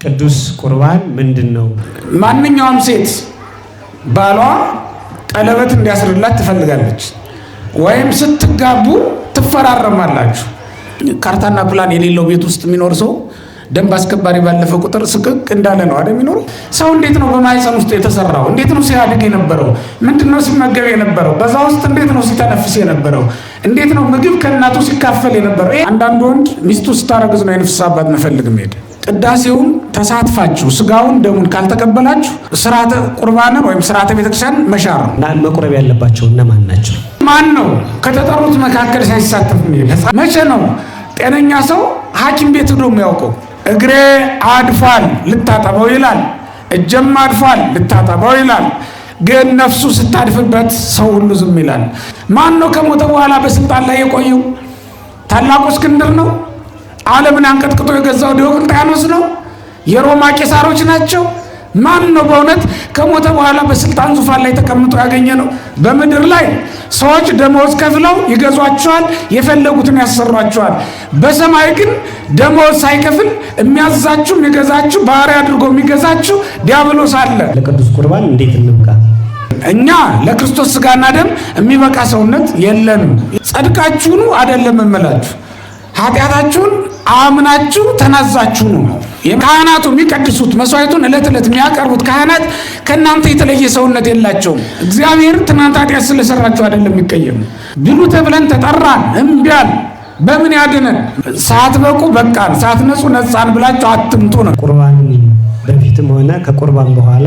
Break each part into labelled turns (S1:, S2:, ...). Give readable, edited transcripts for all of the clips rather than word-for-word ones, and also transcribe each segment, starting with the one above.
S1: ቅዱስ ቁርባን ምንድነው?
S2: ማንኛውም ሴት ባሏ ቀለበት እንዲያስርላት ትፈልጋለች ወይም ስትጋቡ ትፈራረማላችሁ። ካርታና ፕላን የሌለው ቤት ውስጥ የሚኖር ሰው ደንብ አስከባሪ ባለፈ ቁጥር ስቅቅ እንዳለ ነው አይደል የሚኖረው። ሰው እንዴት ነው በማህፀን ውስጥ የተሰራው? እንዴት ነው ሲያድግ የነበረው? ምንድነው ሲመገብ የነበረው? በዛ ውስጥ እንዴት ነው ሲተነፍስ የነበረው? እንዴት ነው ምግብ ከእናቱ ሲካፈል የነበረው? አንዳንድ ወንድ ሚስቱ ስታረግዝ ነው የነፍስ አባት መፈልግ ሄደ። ቅዳሴውን ተሳትፋችሁ ስጋውን ደሙን ካልተቀበላችሁ ስርዓተ ቁርባን ወይም ስርዓተ ቤተክርስቲያን መሻር ነው።
S1: እና መቁረብ ያለባቸው እነማን ናቸው?
S2: ማን ነው ከተጠሩት መካከል ሳይሳተፍ የሚሄድ? መቼ ነው ጤነኛ ሰው ሐኪም ቤት ሄዶ የሚያውቀው? እግሬ አድፏል ልታጠበው ይላል፣ እጀም አድፏል ልታጠበው ይላል። ግን ነፍሱ ስታድፍበት ሰው ሁሉ ዝም ይላል። ማን ነው ከሞተ በኋላ በስልጣን ላይ የቆየው? ታላቁ እስክንድር ነው? ዓለምን አንቀጥቅጦ የገዛው ዲዮቅልጥያኖስ ነው? የሮማ ቄሳሮች ናቸው? ማን ነው በእውነት ከሞተ በኋላ በስልጣን ዙፋን ላይ ተቀምጦ ያገኘ ነው? በምድር ላይ ሰዎች ደመወዝ ከፍለው ይገዟቸዋል፣ የፈለጉትን ያሰሯቸዋል። በሰማይ ግን ደመወዝ ሳይከፍል የሚያዛችሁ የሚገዛችሁ ባሪያ አድርጎ የሚገዛችሁ ዲያብሎስ አለ።
S1: ለቅዱስ ቁርባን እንዴት እንብቃ?
S2: እኛ ለክርስቶስ ስጋና ደም የሚበቃ ሰውነት የለንም። ጸድቃችሁኑ አይደለም እምላችሁ፣ ኃጢአታችሁን አምናችሁ ተናዛችሁ ነው። ካህናቱ የሚቀድሱት መስዋዕቱን ዕለት ዕለት የሚያቀርቡት ካህናት ከእናንተ የተለየ ሰውነት የላቸውም። እግዚአብሔር ትናንት ኃጢአት ስለሰራችሁ አይደለም የሚቀየሙ። ብሉ ተብለን ተጠራን እምቢ አልን። በምን ያድነን? ሳትበቁ በቃን፣ ሳትነጹ ነጻን ብላችሁ አትምጡ ነው።
S1: ቁርባን በፊትም ሆነ ከቁርባን በኋላ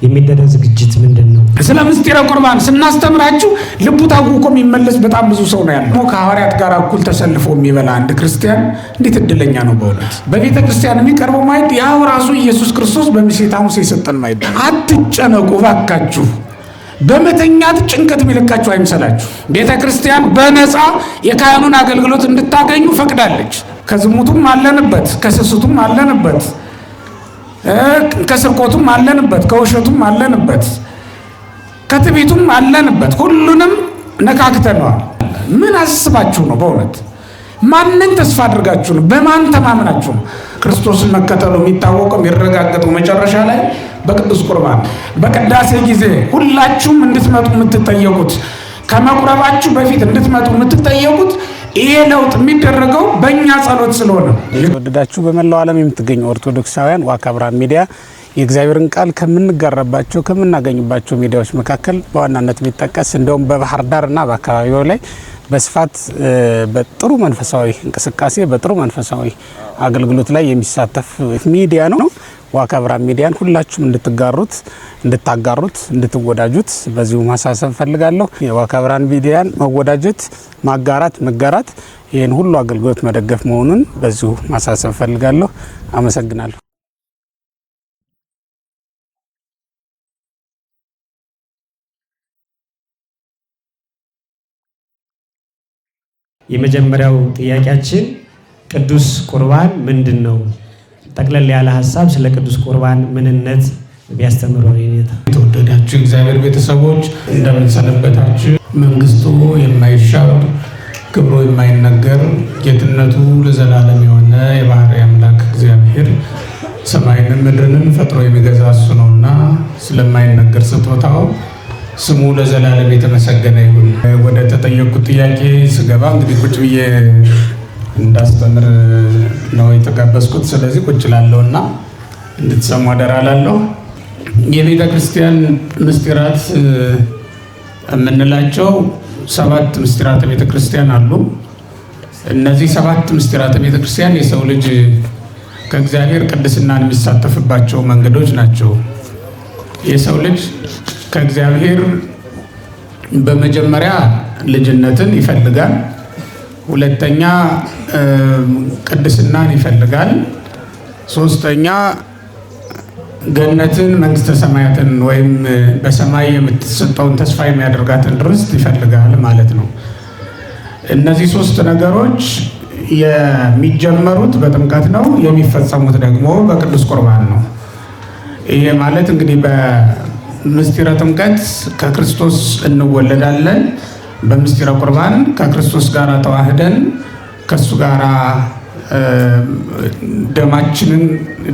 S1: የሚደረግ ዝግጅት ምንድን ነው?
S2: ስለ ምስጢረ ቁርባን ስናስተምራችሁ ልቡ ታውቆ የሚመለስ በጣም ብዙ ሰው ነው ያለው። ከሐዋርያት ጋር እኩል ተሰልፎ የሚበላ አንድ ክርስቲያን እንዴት እድለኛ ነው በእውነት። በቤተ ክርስቲያን የሚቀርበው ማዕድ ያው ራሱ ኢየሱስ ክርስቶስ በምሴተ ሐሙስ የሰጠን ማዕድ። አትጨነቁ ባካችሁ፣ በመተኛት ጭንቀት የሚለቃችሁ አይምሰላችሁ። ቤተ ክርስቲያን በነፃ የካህኑን አገልግሎት እንድታገኙ ፈቅዳለች። ከዝሙቱም አለንበት፣ ከስስቱም አለንበት፣ ከስርቆቱም አለንበት፣ ከውሸቱም አለንበት፣ ከትዕቢቱም አለንበት። ሁሉንም ነካክተነዋል። ምን አስባችሁ ነው በእውነት? ማንን ተስፋ አድርጋችሁ ነው? በማን ተማምናችሁ ነው? ክርስቶስን መከተሉ የሚታወቀው የሚረጋገጠው መጨረሻ ላይ በቅዱስ ቁርባን በቅዳሴ ጊዜ ሁላችሁም እንድትመጡ የምትጠየቁት፣ ከመቁረባችሁ በፊት እንድትመጡ የምትጠየቁት ይሄ ለውጥ የሚደረገው በእኛ ጸሎት ስለሆነ።
S3: የተወደዳችሁ በመላው ዓለም የምትገኙ ኦርቶዶክሳውያን ዋካ ብርሃን ሚዲያ የእግዚአብሔርን ቃል ከምንጋራባቸው ከምናገኝባቸው ሚዲያዎች መካከል በዋናነት የሚጠቀስ እንደውም በባህር ዳርና በአካባቢው ላይ በስፋት በጥሩ መንፈሳዊ እንቅስቃሴ በጥሩ መንፈሳዊ አገልግሎት ላይ የሚሳተፍ ሚዲያ ነው። ዋካ ብርሃን ሚዲያን ሁላችሁም እንድትጋሩት፣ እንድታጋሩት፣ እንድትወዳጁት በዚሁ ማሳሰብ ፈልጋለሁ። የዋካ ብርሃን ሚዲያን መወዳጀት፣ ማጋራት፣ መጋራት ይህን ሁሉ አገልግሎት መደገፍ መሆኑን በዚሁ ማሳሰብ ፈልጋለሁ። አመሰግናለሁ።
S1: የመጀመሪያው ጥያቄያችን ቅዱስ ቁርባን ምንድን ነው? ጠቅለል ያለ ሀሳብ ስለ ቅዱስ ቁርባን ምንነት ቢያስተምሩ።
S2: የተወደዳችሁ እግዚአብሔር ቤተሰቦች እንደምን ሰነበታችሁ? መንግስቱ የማይሻር ክብሩ የማይነገር ጌትነቱ ለዘላለም የሆነ የባህሪ አምላክ እግዚአብሔር ሰማይንም ምድርንም ፈጥሮ የሚገዛ እሱ ነውና ስለማይነገር ስጦታው ስሙ ለዘላለም የተመሰገነ ይሁን። ወደ ተጠየቁት ጥያቄ ስገባ እንግዲህ ቁጭ ብዬ እንዳስተምር ነው የተጋበዝኩት። ስለዚህ ቁጭ ላለውና እንድትሰሙ አደራ ላለሁ። የቤተ ክርስቲያን ምስጢራት የምንላቸው 7 ምስጢራተ ቤተ ክርስቲያን አሉ። እነዚህ 7 ምስጢራተ ቤተ ክርስቲያን የሰው ልጅ ከእግዚአብሔር ቅድስናን የሚሳተፍባቸው መንገዶች ናቸው። የሰው ልጅ ከእግዚአብሔር በመጀመሪያ ልጅነትን ይፈልጋል። ሁለተኛ ቅድስናን ይፈልጋል። ሶስተኛ ገነትን መንግስተ ሰማያትን ወይም በሰማይ የምትሰጠውን ተስፋ የሚያደርጋትን ርስት ይፈልጋል ማለት ነው። እነዚህ 3 ነገሮች የሚጀመሩት በጥምቀት ነው፣ የሚፈጸሙት ደግሞ በቅዱስ ቁርባን ነው። ይሄ ማለት እንግዲህ በምስጢረ ጥምቀት ከክርስቶስ እንወለዳለን። በምስጢረ ቁርባን ከክርስቶስ ጋር ተዋህደን ከሱ ጋር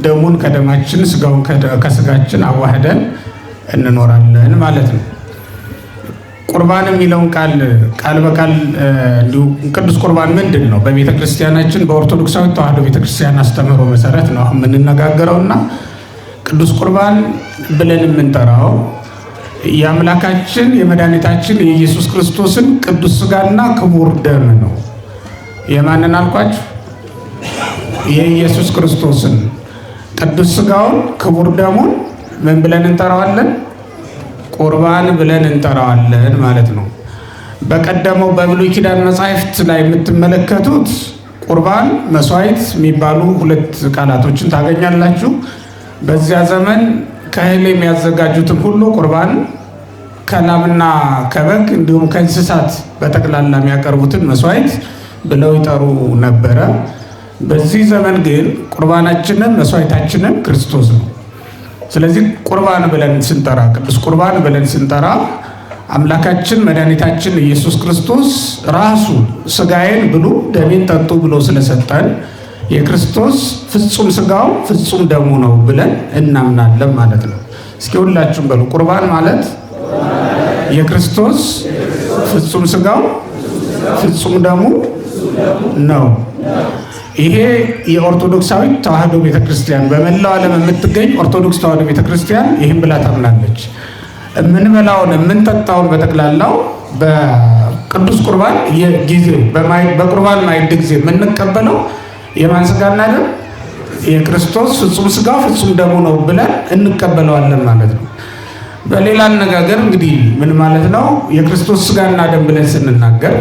S2: ደሙን ከደማችን ስጋውን ከስጋችን አዋህደን እንኖራለን ማለት ነው። ቁርባን የሚለውን ቃል በቃል እንዲሁ ቅዱስ ቁርባን ምንድን ነው? በቤተ ክርስቲያናችን በኦርቶዶክሳዊ ተዋሕዶ ቤተ ክርስቲያን አስተምህሮ መሰረት ነው የምንነጋገረውና ቅዱስ ቁርባን ብለን የምንጠራው የአምላካችን የመድኃኒታችን የኢየሱስ ክርስቶስን ቅዱስ ስጋና ክቡር ደም ነው። የማንን አልኳችሁ? የኢየሱስ ክርስቶስን ቅዱስ ስጋውን ክቡር ደሙን ምን ብለን እንጠራዋለን? ቁርባን ብለን እንጠራዋለን ማለት ነው። በቀደመው በብሉይ ኪዳን መጻሕፍት ላይ የምትመለከቱት ቁርባን፣ መስዋዕት የሚባሉ ሁለት ቃላቶችን ታገኛላችሁ። በዚያ ዘመን ከእህል የሚያዘጋጁትን ሁሉ ቁርባን፣ ከላምና ከበግ እንዲሁም ከእንስሳት በጠቅላላ የሚያቀርቡትን መስዋዕት ብለው ይጠሩ ነበረ። በዚህ ዘመን ግን ቁርባናችንን መስዋዕታችንን ክርስቶስ ነው። ስለዚህ ቁርባን ብለን ስንጠራ ቅዱስ ቁርባን ብለን ስንጠራ አምላካችን መድኃኒታችን ኢየሱስ ክርስቶስ ራሱ ስጋዬን ብሉ ደሜን ጠጡ ብሎ ስለሰጠን የክርስቶስ ፍጹም ስጋው ፍጹም ደሙ ነው ብለን እናምናለን ማለት ነው። እስኪ ሁላችሁም በሉ ቁርባን ማለት የክርስቶስ ፍጹም ስጋው ፍጹም ደሙ ነው። ይሄ የኦርቶዶክሳዊ ተዋሕዶ ቤተክርስቲያን በመላው ዓለም የምትገኝ ኦርቶዶክስ ተዋሕዶ ቤተክርስቲያን ይህን ብላ ታምናለች። የምንበላውን የምንጠጣውን በጠቅላላው በቅዱስ ቁርባን ጊዜ በቁርባን ማዕድ ጊዜ የምንቀበለው የማን ስጋና ደም? የክርስቶስ ፍጹም ስጋው ፍጹም ደሙ ነው ብለን እንቀበለዋለን ማለት ነው። በሌላ አነጋገር እንግዲህ ምን ማለት ነው? የክርስቶስ ስጋና ደም ብለን ስንናገር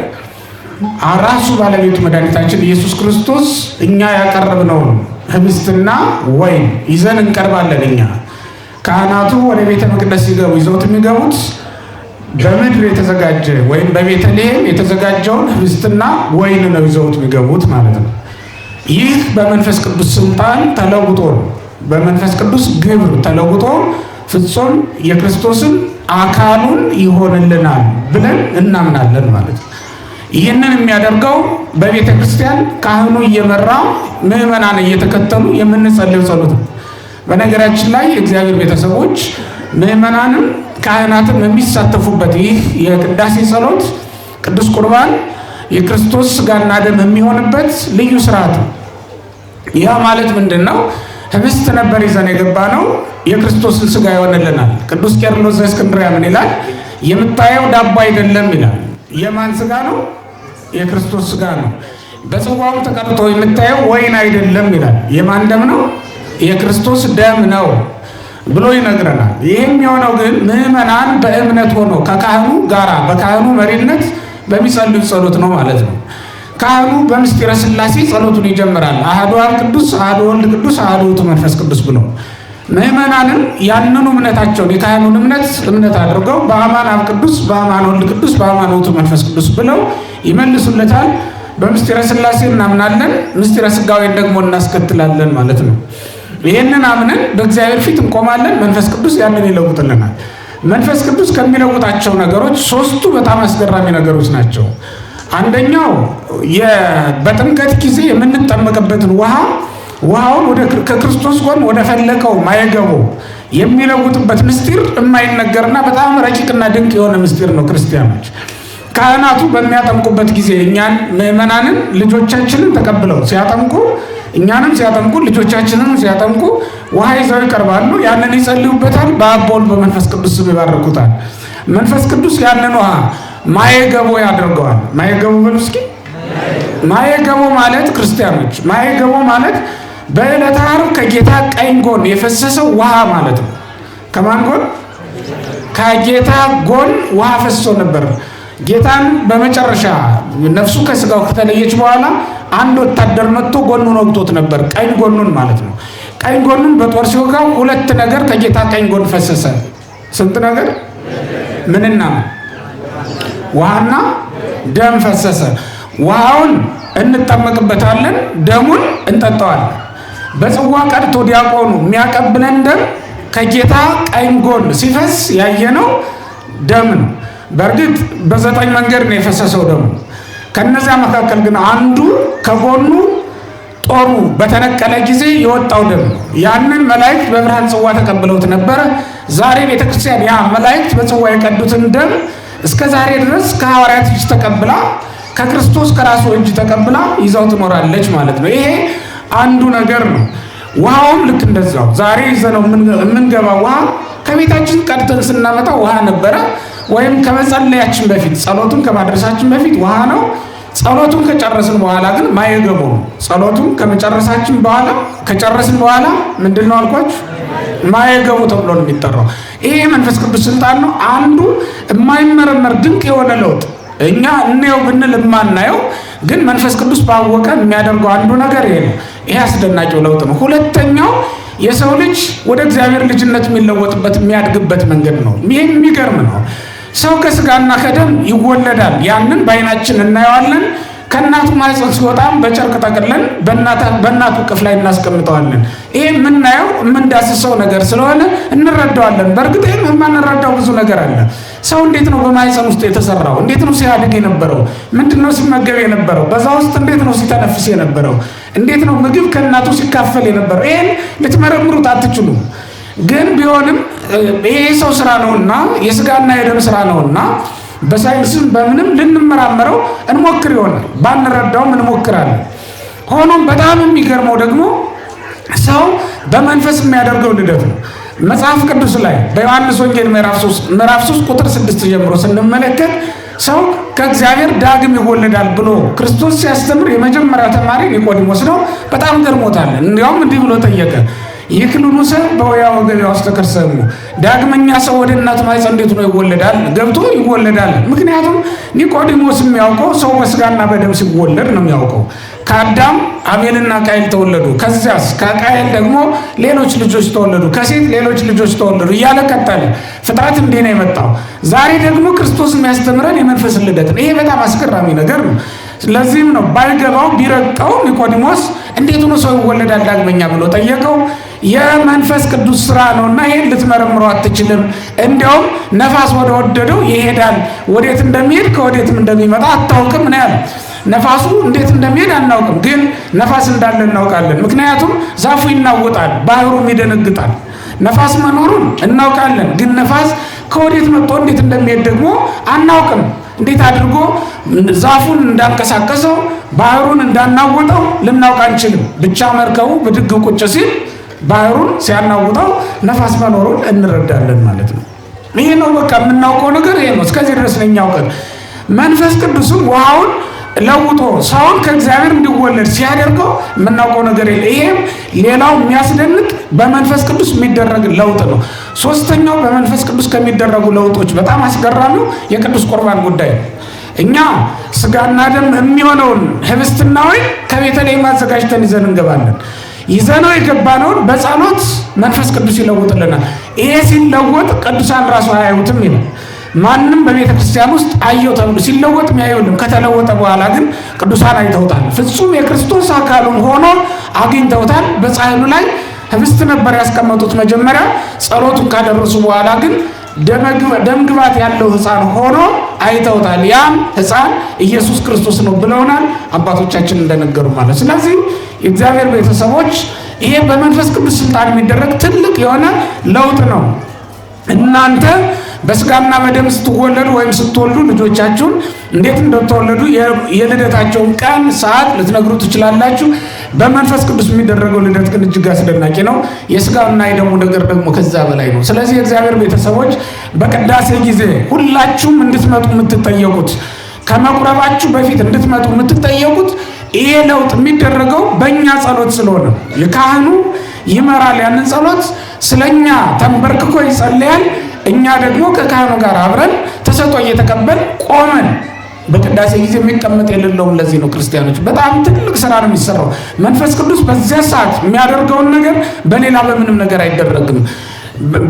S2: ራሱ ባለቤቱ መድኃኒታችን ኢየሱስ ክርስቶስ እኛ ያቀረብነውን ህብስትና ወይን ይዘን እንቀርባለን። እኛ ካህናቱ ወደ ቤተ መቅደስ ሲገቡ ይዘውት የሚገቡት በምድር የተዘጋጀ ወይም በቤተልሔም የተዘጋጀውን ህብስትና ወይን ነው ይዘውት የሚገቡት ማለት ነው። ይህ በመንፈስ ቅዱስ ስልጣን ተለውጦ በመንፈስ ቅዱስ ግብር ተለውጦ ፍጹም የክርስቶስን አካሉን ይሆንልናል ብለን እናምናለን ማለት ነው። ይህንን የሚያደርገው በቤተ ክርስቲያን ካህኑ እየመራ ምዕመናን እየተከተሉ የምንጸልየው ጸሎት ነው። በነገራችን ላይ የእግዚአብሔር ቤተሰቦች ምዕመናንም ካህናትም የሚሳተፉበት ይህ የቅዳሴ ጸሎት ቅዱስ ቁርባን የክርስቶስ ስጋና ደም የሚሆንበት ልዩ ስርዓት ነው። ያ ማለት ምንድን ነው? ህብስት ነበር ይዘን የገባ ነው፣ የክርስቶስን ስጋ ይሆንልናል። ቅዱስ ቄርሎስ ዘእስክንድርያ ምን ይላል? የምታየው ዳቦ አይደለም ይላል። የማን ስጋ ነው? የክርስቶስ ስጋ ነው። በጽዋው ተቀድቶ የምታየው ወይን አይደለም ይላል። የማን ደም ነው? የክርስቶስ ደም ነው ብሎ ይነግረናል። ይህም የሆነው ግን ምዕመናን በእምነት ሆኖ ከካህኑ ጋራ በካህኑ መሪነት በሚጸልዩት ጸሎት ነው ማለት ነው። ካህኑ በምስጢረ ሥላሴ ጸሎቱን ይጀምራል። አሐዱ አብ ቅዱስ፣ አሐዱ ወልድ ቅዱስ፣ አሐዱ ውእቱ መንፈስ ቅዱስ ብሎ ምዕመናንም ያንኑ እምነታቸውን የካህኑን እምነት አድርገው በአማን አብ ቅዱስ፣ በአማን ወልድ ቅዱስ፣ በአማን ውእቱ መንፈስ ቅዱስ ብለው ይመልሱለታል። በምስጢረ ሥላሴ እናምናለን፣ ምስጢረ ሥጋዌን ደግሞ እናስከትላለን ማለት ነው። ይህንን አምነን በእግዚአብሔር ፊት እንቆማለን። መንፈስ ቅዱስ ያንን ይለውጥልናል። መንፈስ ቅዱስ ከሚለውጣቸው ነገሮች ሶስቱ በጣም አስገራሚ ነገሮች ናቸው። አንደኛው በጥምቀት ጊዜ የምንጠመቅበትን ውሃውን ከክርስቶስ ጎን ወደ ፈለቀው ማየገቦ የሚለውጥበት ምስጢር የማይነገርና በጣም ረቂቅና ድንቅ የሆነ ምስጢር ነው። ክርስቲያኖች ካህናቱ በሚያጠምቁበት ጊዜ እኛን ምዕመናንን ልጆቻችንን ተቀብለው ሲያጠምቁ እኛንም ሲያጠምቁ ልጆቻችንን ሲያጠምቁ ውሃ ይዘው ይቀርባሉ። ያንን ይጸልዩበታል። በአብ በወልድ በመንፈስ ቅዱስ ስም ይባርኩታል። መንፈስ ቅዱስ ያንን ውሃ ማየገቦ ያደርገዋል። ማየገቦ በሉ እስኪ። ማየገቦ ማለት ክርስቲያኖች ማየገቦ ማለት በዕለተ ዓርብ ከጌታ ቀኝ ጎን የፈሰሰው ውሃ ማለት ነው። ከማን ጎን? ከጌታ ጎን ውሃ ፈሶ ነበር። ጌታን በመጨረሻ ነፍሱ ከስጋው ከተለየች በኋላ አንድ ወታደር መጥቶ ጎኑን ወግቶት ነበር። ቀኝ ጎኑን ማለት ነው። ቀኝ ጎኑን በጦር ሲወጋው ሁለት ነገር ከጌታ ቀኝ ጎን ፈሰሰ። ስንት ነገር? ምንና ምን? ውሃና ደም ፈሰሰ። ውሃውን እንጠመቅበታለን፣ ደሙን እንጠጣዋለን። በጽዋ ቀድቶ ዲያቆኑ የሚያቀብለን ደም ከጌታ ቀኝ ጎን ሲፈስ ያየነው ደም ነው። በእርግጥ በ9 መንገድ ነው የፈሰሰው ደሙ። ከነዚያ መካከል ግን አንዱ ከጎኑ ጦሩ በተነቀለ ጊዜ የወጣው ደም ነው። ያንን መላእክት በብርሃን ጽዋ ተቀብለውት ነበረ። ዛሬ ቤተክርስቲያን ያ መላእክት በጽዋ የቀዱትን ደም እስከ ዛሬ ድረስ ከሐዋርያት እጅ ተቀብላ ከክርስቶስ ከራሱ እጅ ተቀብላ ይዛው ትኖራለች ማለት ነው። ይሄ አንዱ ነገር ነው። ውሃውም ልክ እንደዛው ዛሬ ይዘነው የምንገባው ውሃ ከቤታችን ቀድተን ስናመጣ ውሃ ነበረ፣ ወይም ከመጸለያችን በፊት ጸሎቱን ከማድረሳችን በፊት ውሃ ነው። ጸሎቱን ከጨረስን በኋላ ግን ማየገቡ ነው። ጸሎቱን ከጨረስን በኋላ ምንድነው አልኳችሁ? ማየገቡ ተብሎ ነው የሚጠራው። ይሄ የመንፈስ ቅዱስ ስልጣን ነው። አንዱ የማይመረመር ድንቅ የሆነ ለውጥ እኛ እንየው ብንል የማናየው ግን መንፈስ ቅዱስ ባወቀ የሚያደርገው አንዱ ነገር ይሄ ነው። ይሄ አስደናቂው ለውጥ ነው። ሁለተኛው የሰው ልጅ ወደ እግዚአብሔር ልጅነት የሚለወጥበት የሚያድግበት መንገድ ነው። ይሄ የሚገርም ነው። ሰው ከስጋና ከደም ይወለዳል። ያንን በዓይናችን እናየዋለን። ከእናቱ ማህፀን ሲወጣም በጨርቅ ጠቅለን በእናቱ እቅፍ ላይ እናስቀምጠዋለን። ይሄ የምናየው የምንዳስሰው ነገር ስለሆነ እንረዳዋለን። በእርግጥ ይህም የማንረዳው ብዙ ነገር አለ። ሰው እንዴት ነው በማህፀን ውስጥ የተሰራው? እንዴት ነው ሲያድግ የነበረው? ምንድን ነው ሲመገብ የነበረው? በዛ ውስጥ እንዴት ነው ሲተነፍስ የነበረው? እንዴት ነው ምግብ ከእናቱ ሲካፈል የነበረው? ይሄን ልትመረምሩት አትችሉም። ግን ቢሆንም ይሄ ሰው ስራ ነውና የስጋና የደም ስራ ነውና በሳይንስም በምንም ልንመራመረው እንሞክር ይሆናል። ባንረዳውም እንሞክራለን። ሆኖም በጣም የሚገርመው ደግሞ ሰው በመንፈስ የሚያደርገው ልደት ነው። መጽሐፍ ቅዱስ ላይ በዮሐንስ ወንጌል ምዕራፍ 3 ቁጥር 6 ጀምሮ ስንመለከት ሰው ከእግዚአብሔር ዳግም ይወለዳል ብሎ ክርስቶስ ሲያስተምር የመጀመሪያ ተማሪ ኒቆዲሞስ ነው። በጣም ገርሞታል። እንዲያውም እንዲህ ብሎ ጠየቀ፣ ይክሉኑ ሰብ በወያው ገበያ ውስጥ ተከርሰሙ፣ ዳግመኛ ሰው ወደ እናቱ ማህፀን እንዴት ነው ይወለዳል? ገብቶ ይወለዳል። ምክንያቱም ኒቆዲሞስ የሚያውቀው ሰው በስጋና በደም ሲወለድ ነው የሚያውቀው። ከአዳም አቤልና ቃየል ተወለዱ፣ ከዚያስ ከቃየል ደግሞ ሌሎች ልጆች ተወለዱ፣ ከሴት ሌሎች ልጆች ተወለዱ እያለ ቀጠለ። ፍጥረት እንዲህ ነው የመጣው። ዛሬ ደግሞ ክርስቶስ የሚያስተምረን የመንፈስ ልደት ነው። ይሄ በጣም አስገራሚ ነገር ነው። ስለዚህም ነው ባይገባው ቢረቀው ኒቆዲሞስ እንዴት ሆኖ ሰው ይወለዳል ዳግመኛ ብሎ ጠየቀው። የመንፈስ ቅዱስ ስራ ነውና ይሄን ልትመረምረው አትችልም። እንዲያውም ነፋስ ወደ ወደደው ይሄዳል፣ ወዴት እንደሚሄድ ከወዴትም እንደሚመጣ አታውቅም ነው ያለው። ነፋሱ እንዴት እንደሚሄድ አናውቅም፣ ግን ነፋስ እንዳለ እናውቃለን። ምክንያቱም ዛፉ ይናወጣል፣ ባህሩም ይደነግጣል። ነፋስ መኖሩን እናውቃለን፣ ግን ነፋስ ከወዴት መጥቶ እንዴት እንደሚሄድ ደግሞ አናውቅም። እንዴት አድርጎ ዛፉን እንዳንቀሳቀሰው ባህሩን እንዳናወጠው ልናውቅ አንችልም። ብቻ መርከቡ ብድግ ቁጭ ሲል ባህሩን ሲያናውጠው ነፋስ መኖሩን እንረዳለን ማለት ነው። ይሄ ነው በቃ የምናውቀው ነገር ይሄ ነው። እስከዚህ ድረስ ነው የሚያውቀን። መንፈስ ቅዱስም ውሃውን ለውጦ ሰውን ከእግዚአብሔር እንዲወለድ ሲያደርገው የምናውቀው ነገር የለ። ይሄም ሌላው የሚያስደንቅ በመንፈስ ቅዱስ የሚደረግ ለውጥ ነው። ሶስተኛው በመንፈስ ቅዱስ ከሚደረጉ ለውጦች በጣም አስገራሚው የቅዱስ ቁርባን ጉዳይ ነው። እኛ ስጋና ደም የሚሆነውን ህብስትና ወይን ከቤተልሔም አዘጋጅተን ይዘን እንገባለን። ይዘነው የገባነውን በጸሎት መንፈስ ቅዱስ ይለውጥልናል። ይሄ ሲለወጥ ቅዱሳን ራሱ አያዩትም ይላል። ማንም በቤተ ክርስቲያን ውስጥ አየው ተብሎ ሲለወጥ የሚያዩልም። ከተለወጠ በኋላ ግን ቅዱሳን አይተውታል። ፍጹም የክርስቶስ አካሉን ሆኖ አግኝተውታል። በጻሕሉ ላይ ህብስት ነበር ያስቀመጡት መጀመሪያ። ጸሎቱን ካደረሱ በኋላ ግን ደምግባት ያለው ሕፃን ሆኖ አይተውታል። ያም ሕፃን ኢየሱስ ክርስቶስ ነው ብለውናል አባቶቻችን እንደነገሩ ማለት። ስለዚህ የእግዚአብሔር ቤተሰቦች ይሄ በመንፈስ ቅዱስ ስልጣን የሚደረግ ትልቅ የሆነ ለውጥ ነው። እናንተ በስጋና በደም ስትወለዱ ወይም ስትወልዱ ልጆቻችሁን እንዴት እንደተወለዱ የልደታቸውን ቀን፣ ሰዓት ልትነግሩ ትችላላችሁ። በመንፈስ ቅዱስ የሚደረገው ልደት ግን እጅግ አስደናቂ ነው። የስጋና የደሙ ነገር ደግሞ ከዛ በላይ ነው። ስለዚህ የእግዚአብሔር ቤተሰቦች በቅዳሴ ጊዜ ሁላችሁም እንድትመጡ የምትጠየቁት፣ ከመቁረባችሁ በፊት እንድትመጡ የምትጠየቁት ይሄ ለውጥ የሚደረገው በእኛ ጸሎት ስለሆነ የካህኑ ይመራል ያንን ጸሎት፣ ስለኛ ተንበርክኮ ይጸልያል። እኛ ደግሞ ከካህኑ ጋር አብረን ተሰጥኦ እየተቀበል ቆመን በቅዳሴ ጊዜ የሚቀመጥ የሌለውም። ለዚህ ነው ክርስቲያኖች በጣም ትልቅ ስራ ነው የሚሰራው። መንፈስ ቅዱስ በዚያ ሰዓት የሚያደርገውን ነገር በሌላ በምንም ነገር አይደረግም።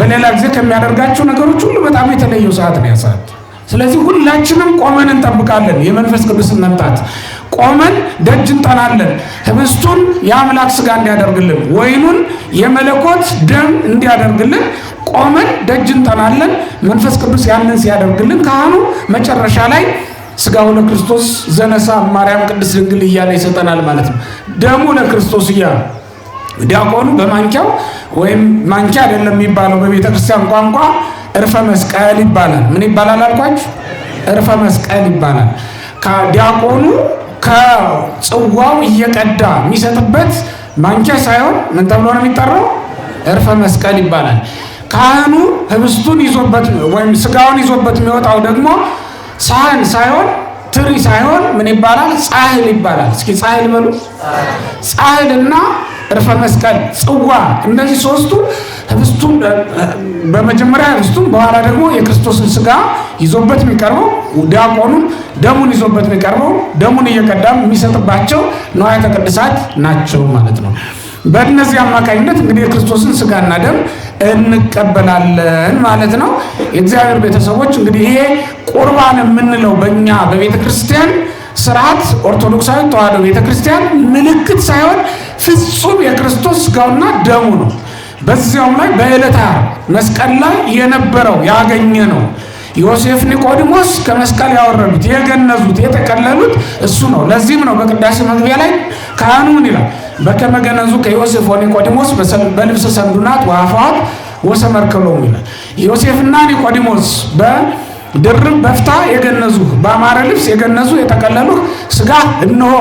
S2: በሌላ ጊዜ ከሚያደርጋቸው ነገሮች ሁሉ በጣም የተለየው ሰዓት ነው ያ ሰዓት። ስለዚህ ሁላችንም ቆመን እንጠብቃለን የመንፈስ ቅዱስን መምጣት። ቆመን ደጅ እንጠናለን። ህብስቱን የአምላክ ስጋ እንዲያደርግልን፣ ወይኑን የመለኮት ደም እንዲያደርግልን ቆመን ደጅ እንጠናለን። መንፈስ ቅዱስ ያንን ሲያደርግልን ካህኑ መጨረሻ ላይ ስጋው ለክርስቶስ ዘነሳ ማርያም ቅድስት ድንግል እያለ ይሰጠናል ማለት ነው። ደሙ ለክርስቶስ እያሉ ዲያቆኑ በማንኪያው ወይም ማንኪያ አይደለም የሚባለው በቤተ ክርስቲያን ቋንቋ እርፈ መስቀል ይባላል። ምን ይባላል አልኳችሁ? እርፈ መስቀል ይባላል። ከዲያቆኑ ከጽዋው እየቀዳ የሚሰጥበት ማንኪያ ሳይሆን ምን ተብሎ ነው የሚጠራው? እርፈ መስቀል ይባላል። ካህኑ ህብስቱን ይዞበት ወይም ስጋውን ይዞበት የሚወጣው ደግሞ ሳህን ሳይሆን ትሪ ሳይሆን ምን ይባላል? ጻሕል ይባላል። እስኪ ጻሕል በሉ። ጻሕልና እርፈ መስቀል ጽዋ፣ እነዚህ ሶስቱ ህብስቱን በመጀመሪያ ህብስቱን በኋላ ደግሞ የክርስቶስን ስጋ ይዞበት የሚቀርበው ዲያቆኑን ደሙን ይዞበት የሚቀርበው ደሙን እየቀዳም የሚሰጥባቸው ንዋያተ ቅድሳት ናቸው ማለት ነው። በእነዚህ አማካኝነት እንግዲህ የክርስቶስን ስጋና ደም እንቀበላለን ማለት ነው። የእግዚአብሔር ቤተሰቦች እንግዲህ ይሄ ቁርባን የምንለው በእኛ በቤተ ክርስቲያን ስርዓት ኦርቶዶክሳዊ ተዋሕዶ ቤተ ክርስቲያን ምልክት ሳይሆን ፍጹም የክርስቶስ ስጋውና ደሙ ነው። በዚያውም ላይ በዕለተ ዓርብ መስቀል ላይ የነበረው ያገኘ ነው። ዮሴፍ ኒቆዲሞስ ከመስቀል ያወረዱት የገነዙት የጠቀለሉት እሱ ነው። ለዚህም ነው በቅዳሴ መግቢያ ላይ ካህኑ ምን ይላል? በከመ ገነዙ ከዮሴፍ ወኒቆዲሞስ በልብሰ ሰንዱናት ወአፍዋት ወሰመርከሎሙ ይላል። ዮሴፍና ኒቆዲሞስ በድርብ በፍታ የገነዙ በአማረ ልብስ የገነዙ የጠቀለሉ ስጋ እነሆ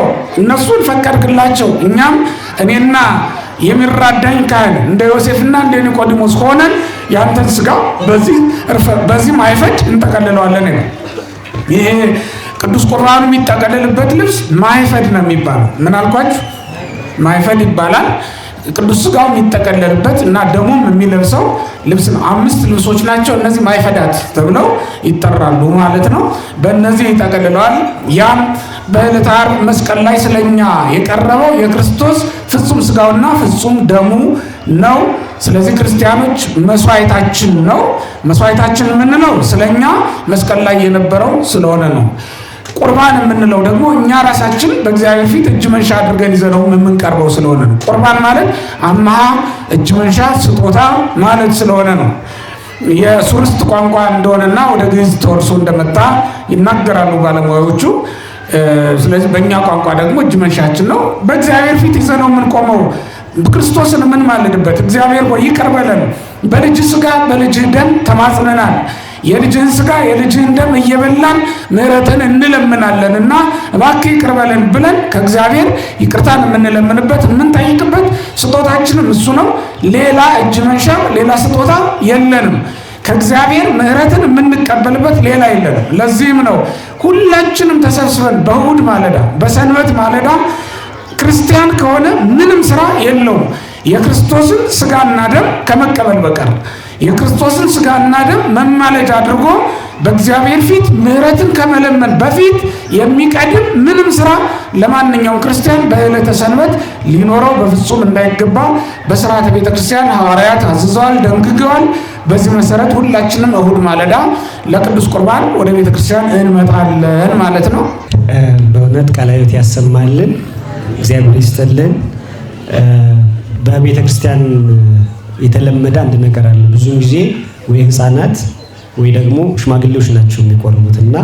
S2: እነሱን ፈቀድክላቸው፣ እኛም እኔና የሚራዳኝ ካህን እንደ ዮሴፍና እንደ ኒቆዲሞስ ሆነን ያንተን ስጋ በዚህ ማይፈድ እንጠቀልለዋለን ነው። ይሄ ቅዱስ ቁርባኑ የሚጠቀልልበት ልብስ ማይፈድ ነው የሚባለው። ምን አልኳችሁ? ማይፈድ ይባላል። ቅዱስ ስጋው የሚጠቀለልበት እና ደሙም የሚለብሰው ልብስ ነው። 5 ልብሶች ናቸው እነዚህ ማይፈዳት ተብለው ይጠራሉ ማለት ነው። በእነዚህ ይጠቀልለዋል። ያም በዕለተ ዓርብ መስቀል ላይ ስለኛ የቀረበው የክርስቶስ ፍጹም ስጋውና ፍጹም ደሙ ነው። ስለዚህ ክርስቲያኖች መስዋዕታችን ነው። መስዋዕታችን የምንለው ስለኛ መስቀል ላይ የነበረው ስለሆነ ነው። ቁርባን የምንለው ደግሞ እኛ ራሳችን በእግዚአብሔር ፊት እጅ መንሻ አድርገን ይዘነው የምንቀርበው ስለሆነ ነው። ቁርባን ማለት አማሃ እጅ መንሻ ስጦታ ማለት ስለሆነ ነው። የሱርስት ቋንቋ እንደሆነና ወደ ግዕዝ ተወርሶ እንደመጣ ይናገራሉ ባለሙያዎቹ። ስለዚህ በእኛ ቋንቋ ደግሞ እጅ መንሻችን ነው። በእግዚአብሔር ፊት ይዘነው የምንቆመው ክርስቶስን የምንማልድበት እግዚአብሔር ሆይ ይቅር በለን፣ በልጅ ስጋ በልጅ ደም ተማጽነናል፣ የልጅህን ስጋ የልጅህን ደም እየበላን ምሕረትን እንለምናለን እና እባክህ ይቅር በለን ብለን ከእግዚአብሔር ይቅርታን የምንለምንበት የምንጠይቅበት ስጦታችንም እሱ ነው። ሌላ እጅ መንሻ ሌላ ስጦታ የለንም። ከእግዚአብሔር ምሕረትን የምንቀበልበት ሌላ የለንም። ለዚህም ነው ሁላችንም ተሰብስበን በእሑድ ማለዳ በሰንበት ማለዳ ክርስቲያን ከሆነ ምንም ስራ የለውም የክርስቶስን ስጋና ደም ከመቀበል በቀር የክርስቶስን ስጋና ደም መማለድ አድርጎ በእግዚአብሔር ፊት ምሕረትን ከመለመን በፊት የሚቀድም ምንም ስራ ለማንኛውም ክርስቲያን በዕለተ ሰንበት ሊኖረው በፍጹም እንዳይገባ በሥርዓተ ቤተ ክርስቲያን ሐዋርያት አዝዘዋል፣ ደንግገዋል። በዚህ መሰረት ሁላችንም እሑድ ማለዳ ለቅዱስ ቁርባን ወደ ቤተ ክርስቲያን እንመጣለን ማለት ነው።
S1: በእውነት ቃለ ሕይወት ያሰማልን፣ እግዚአብሔር ይስጥልን። በቤተ ክርስቲያን የተለመደ አንድ ነገር አለ። ብዙ ጊዜ ወይ ህፃናት ወይ ደግሞ ሽማግሌዎች ናቸው የሚቆርቡት እና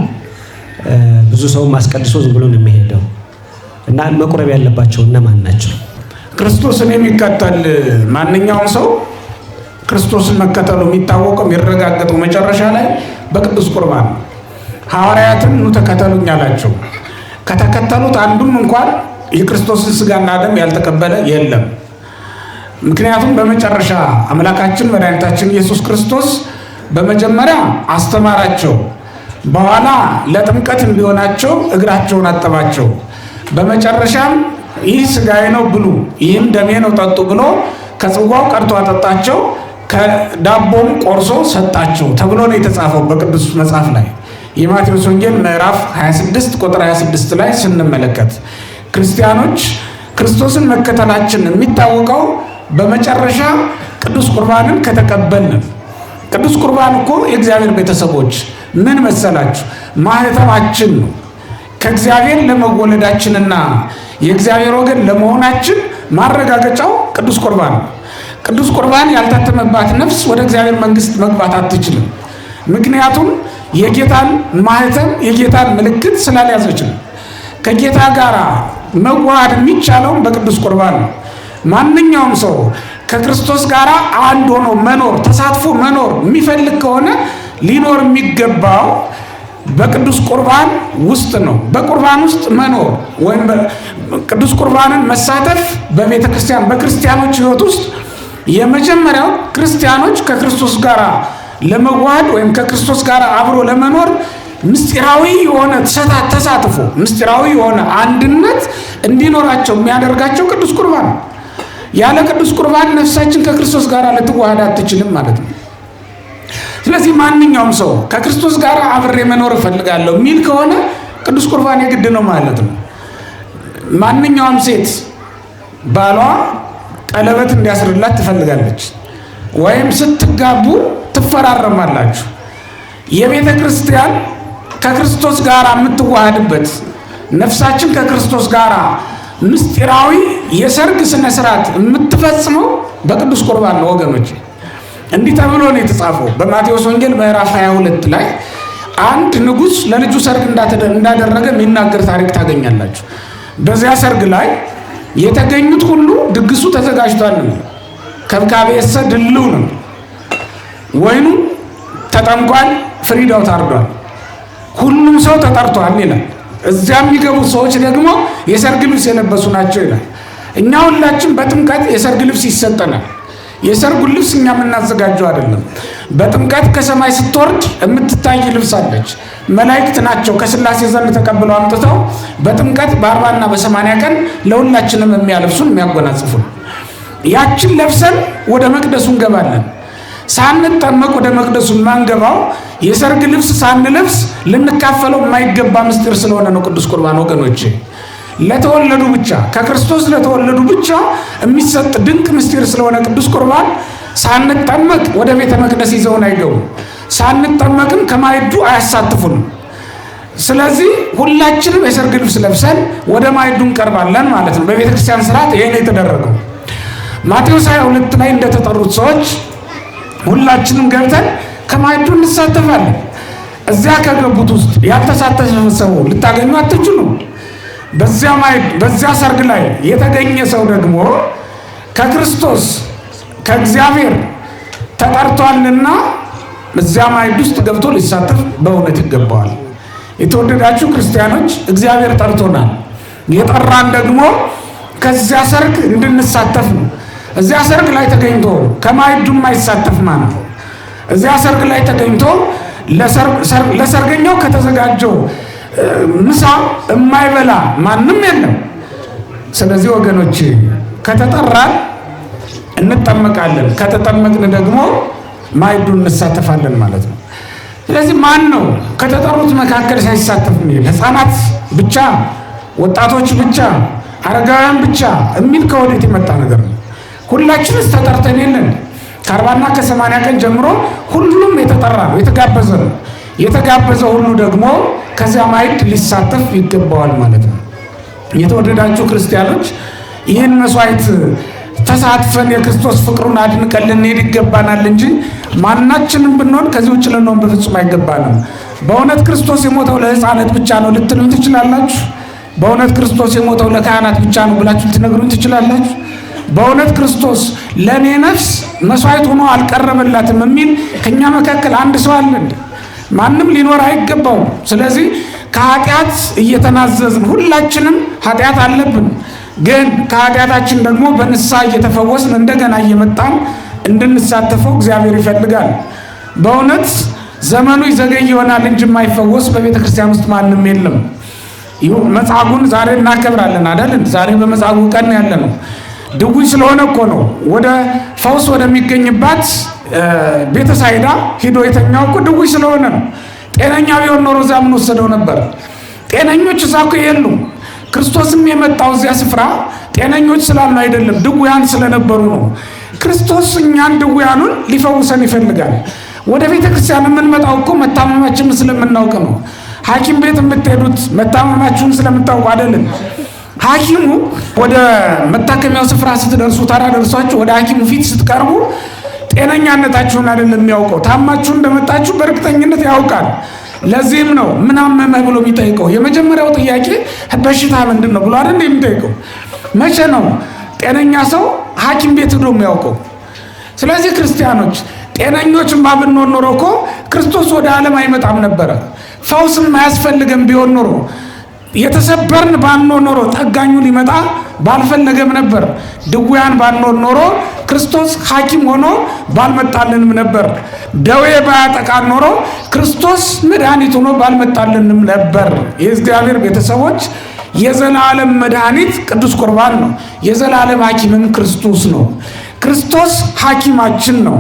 S1: ብዙ ሰው ማስቀድሶ ዝም ብሎ ነው የሚሄደው እና መቁረብ ያለባቸው እነማን ናቸው?
S2: ክርስቶስን የሚከተል ማንኛውም ሰው ክርስቶስን መከተሉ የሚታወቀው የሚረጋገጠው መጨረሻ ላይ በቅዱስ ቁርባን ሐዋርያትን ኑ ተከተሉኝ አላቸው። ከተከተሉት አንዱም እንኳን የክርስቶስን ስጋና ደም ያልተቀበለ የለም። ምክንያቱም በመጨረሻ አምላካችን መድኃኒታችን ኢየሱስ ክርስቶስ በመጀመሪያ አስተማራቸው፣ በኋላ ለጥምቀት እንዲሆናቸው እግራቸውን አጠባቸው፣ በመጨረሻም ይህ ስጋዬ ነው ብሉ፣ ይህም ደሜ ነው ጠጡ ብሎ ከጽዋው ቀድቶ አጠጣቸው፣ ከዳቦም ቆርሶ ሰጣቸው ተብሎ ነው የተጻፈው በቅዱስ መጽሐፍ ላይ። የማቴዎስ ወንጌል ምዕራፍ 26 ቁጥር 26 ላይ ስንመለከት ክርስቲያኖች ክርስቶስን መከተላችን የሚታወቀው በመጨረሻ ቅዱስ ቁርባንን ከተቀበልን። ቅዱስ ቁርባን እኮ የእግዚአብሔር ቤተሰቦች ምን መሰላችሁ? ማህተማችን ነው። ከእግዚአብሔር ለመወለዳችንና የእግዚአብሔር ወገን ለመሆናችን ማረጋገጫው ቅዱስ ቁርባን ነው። ቅዱስ ቁርባን ያልታተመባት ነፍስ ወደ እግዚአብሔር መንግስት መግባት አትችልም። ምክንያቱም የጌታን ማህተም የጌታን ምልክት ስላልያዘች ነው። ከጌታ ጋር መዋሃድ የሚቻለውም በቅዱስ ቁርባን ነው። ማንኛውም ሰው ከክርስቶስ ጋር አንድ ሆኖ መኖር ተሳትፎ መኖር የሚፈልግ ከሆነ ሊኖር የሚገባው በቅዱስ ቁርባን ውስጥ ነው። በቁርባን ውስጥ መኖር ወይም ቅዱስ ቁርባንን መሳተፍ በቤተ ክርስቲያን በክርስቲያኖች ሕይወት ውስጥ የመጀመሪያው ክርስቲያኖች ከክርስቶስ ጋር ለመዋሃድ ወይም ከክርስቶስ ጋር አብሮ ለመኖር ምስጢራዊ የሆነ ተሳትፎ ምስጢራዊ የሆነ አንድነት እንዲኖራቸው የሚያደርጋቸው ቅዱስ ቁርባን ነው። ያለ ቅዱስ ቁርባን ነፍሳችን ከክርስቶስ ጋር ልትዋሃድ አትችልም ማለት ነው። ስለዚህ ማንኛውም ሰው ከክርስቶስ ጋር አብሬ መኖር እፈልጋለሁ የሚል ከሆነ ቅዱስ ቁርባን የግድ ነው ማለት ነው። ማንኛውም ሴት ባሏ ቀለበት እንዲያስርላት ትፈልጋለች፣ ወይም ስትጋቡ ትፈራረማላችሁ። የቤተ ክርስቲያን ከክርስቶስ ጋር የምትዋሃድበት ነፍሳችን ከክርስቶስ ጋር ምስጢራዊ የሰርግ ስነ ስርዓት የምትፈጽመው በቅዱስ ቁርባን ነው ወገኖች። እንዲህ ተብሎ ነው የተጻፈው በማቴዎስ ወንጌል ምዕራፍ 22 ላይ አንድ ንጉሥ ለልጁ ሰርግ እንዳደረገ የሚናገር ታሪክ ታገኛላችሁ። በዚያ ሰርግ ላይ የተገኙት ሁሉ ድግሱ ተዘጋጅቷል ነው። ከብካቤሰ ድልው ነው። ወይኑ ተጠምቋል፣ ፍሪዳው ታርዷል፣ ሁሉም ሰው ተጠርቷል ይላል። እዚያ የሚገቡት ሰዎች ደግሞ የሰርግ ልብስ የለበሱ ናቸው ይላል። እኛ ሁላችን በጥምቀት የሰርግ ልብስ ይሰጠናል። የሰርጉን ልብስ እኛ የምናዘጋጀው አይደለም። በጥምቀት ከሰማይ ስትወርድ የምትታይ ልብስ አለች። መላእክት ናቸው ከሥላሴ ዘንድ ተቀብለው አምጥተው በጥምቀት በ40 እና በ80 ቀን ለሁላችንም የሚያለብሱን የሚያጎናጽፉን። ያችን ለብሰን ወደ መቅደሱ እንገባለን። ሳንጠመቅ ወደ መቅደሱ ማንገባው የሰርግ ልብስ ሳንለብስ ልንካፈለው የማይገባ ምስጢር ስለሆነ ነው ቅዱስ ቁርባን ወገኖቼ። ለተወለዱ ብቻ ከክርስቶስ ለተወለዱ ብቻ የሚሰጥ ድንቅ ምስጢር ስለሆነ ቅዱስ ቁርባን ሳንጠመቅ ወደ ቤተ መቅደስ ይዘውን አይገቡም። ሳንጠመቅም ከማዕዱ አያሳትፉንም። ስለዚህ ሁላችንም የሰርግ ልብስ ለብሰን ወደ ማዕዱ እንቀርባለን ማለት ነው። በቤተ ክርስቲያን ስርዓት ይሄ ነው የተደረገው። ማቴዎስ 22 ላይ እንደተጠሩት ሰዎች ሁላችንም ገብተን ከማዕዱ እንሳተፋለን። እዚያ ከገቡት ውስጥ ያልተሳተፈ ሰው ልታገኙ አትችሉም። በዚያ ሰርግ ላይ የተገኘ ሰው ደግሞ ከክርስቶስ ከእግዚአብሔር ተጠርቷልና እዚያ ማዕድ ውስጥ ገብቶ ሊሳተፍ በእውነት ይገባዋል። የተወደዳችሁ ክርስቲያኖች እግዚአብሔር ጠርቶናል። የጠራን ደግሞ ከዚያ ሰርግ እንድንሳተፍ ነው። እዚያ ሰርግ ላይ ተገኝቶ ከማዕዱ የማይሳተፍ ማለት ነው። እዚያ ሰርግ ላይ ተገኝቶ ለሰርገኛው ከተዘጋጀው ምሳ የማይበላ ማንም የለም። ስለዚህ ወገኖች ከተጠራን እንጠመቃለን፣ ከተጠመቅን ደግሞ ማዕዱን እንሳተፋለን ማለት ነው። ስለዚህ ማን ነው ከተጠሩት መካከል ሳይሳተፍ የሚል? ሕፃናት ብቻ፣ ወጣቶች ብቻ፣ አረጋውያን ብቻ የሚል ከወዴት የመጣ ነገር ነው? ሁላችንስ ተጠርተን የለን? ከ40 እና ከ80 ቀን ጀምሮ ሁሉም የተጠራ ነው፣ የተጋበዘ ነው። የተጋበዘው ሁሉ ደግሞ ከዚያ ማዕድ ሊሳተፍ ይገባዋል ማለት ነው። የተወደዳችሁ ክርስቲያኖች ይህን መስዋዕት ተሳትፈን የክርስቶስ ፍቅሩን አድንቀን ልንሄድ ይገባናል እንጂ ማናችንም ብንሆን ከዚህ ውጭ ልንሆን በፍጹም አይገባንም። በእውነት ክርስቶስ የሞተው ለሕፃናት ብቻ ነው ልትሉኝ ትችላላችሁ። በእውነት ክርስቶስ የሞተው ለካህናት ብቻ ነው ብላችሁ ልትነግሩኝ ትችላላችሁ። በእውነት ክርስቶስ ለእኔ ነፍስ መስዋዕት ሆኖ አልቀረበላትም የሚል ከእኛ መካከል አንድ ሰው አለ? ማንም ሊኖር አይገባውም። ስለዚህ ከኃጢአት እየተናዘዝን ሁላችንም ኃጢአት አለብን፣ ግን ከኃጢአታችን ደግሞ በንስሐ እየተፈወስን እንደገና እየመጣን እንድንሳተፈው እግዚአብሔር ይፈልጋል። በእውነት ዘመኑ ይዘገይ ይሆናል እንጂ የማይፈወስ በቤተ ክርስቲያን ውስጥ ማንም የለም። መጻጉዕን ዛሬ እናከብራለን አይደል? ዛሬ በመጻጉዕ ቀን ያለ ነው። ድውይ ስለሆነ እኮ ነው ወደ ፈውስ ወደሚገኝባት ቤተሳይዳ ሂዶ የተኛው እኮ ድውይ ስለሆነ ነው። ጤነኛ ቢሆን ኖሮ እዚያ ምን ወሰደው ነበር? ጤነኞች እዛ እኮ የሉም። ክርስቶስም የመጣው እዚያ ስፍራ ጤነኞች ስላሉ አይደለም፣ ድውያን ስለነበሩ ነው። ክርስቶስ እኛን ድውያኑን ሊፈውሰን ይፈልጋል። ወደ ቤተ ክርስቲያን የምንመጣው እኮ መታመማችንን ስለምናውቅ ነው። ሐኪም ቤት የምትሄዱት መታመማችሁን ስለምታውቁ አይደለም። ሐኪሙ ወደ መታከሚያው ስፍራ ስትደርሱ ተራ ደርሷችሁ ወደ ሐኪሙ ፊት ስትቀርቡ ጤነኛነታችሁን አይደለም የሚያውቀው። ታማችሁ እንደመጣችሁ በእርግጠኝነት ያውቃል። ለዚህም ነው ምን አመመህ ብሎ የሚጠይቀው። የመጀመሪያው ጥያቄ በሽታ ምንድን ነው ብሎ አይደል የሚጠይቀው። መቼ ነው ጤነኛ ሰው ሐኪም ቤት ሄዶ የሚያውቀው? ስለዚህ ክርስቲያኖች ጤነኞችማ ብንሆን ኖሮ እኮ ክርስቶስ ወደ ዓለም አይመጣም ነበረ። ፈውስም አያስፈልገም ቢሆን ኖሮ፣ የተሰበርን ባንሆን ኖሮ ጠጋኙ ሊመጣ ባልፈለገም ነበር። ድውያን ባንሆን ኖሮ ክርስቶስ ሐኪም ሆኖ ባልመጣልንም ነበር። ደዌ ባያጠቃን ኖሮ ክርስቶስ መድኃኒት ሆኖ ባልመጣልንም ነበር። የእግዚአብሔር ቤተሰቦች የዘላለም መድኃኒት ቅዱስ ቁርባን ነው። የዘላለም ሐኪምም ክርስቶስ ነው። ክርስቶስ ሐኪማችን ነው።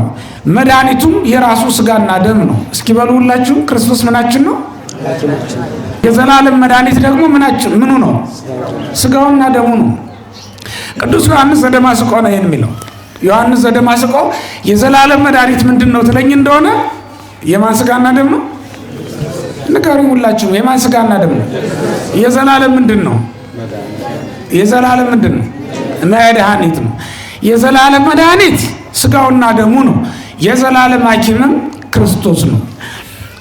S2: መድኃኒቱም የራሱ ስጋና ደም ነው። እስኪ በሉ ሁላችሁ ክርስቶስ ምናችን ነው? የዘላለም መድኃኒት ደግሞ ምኑ ነው? ስጋውና ደሙ ነው። ቅዱስ ዮሐንስ ዘደማስቆ ነው ይህን የሚለው። ዮሐንስ ዘደማስቆ የዘላለም መድኃኒት ምንድን ነው ትለኝ እንደሆነ የማን ስጋና ደም ነው? ንገሩኝ ሁላችሁም። የማን ስጋና ደም ነው? የዘላለም ምንድን ነው? የዘላለም ምንድን ነው? መድኃኒት ነው። የዘላለም መድኃኒት ስጋውና ደሙ ነው። የዘላለም ሐኪምም ክርስቶስ ነው።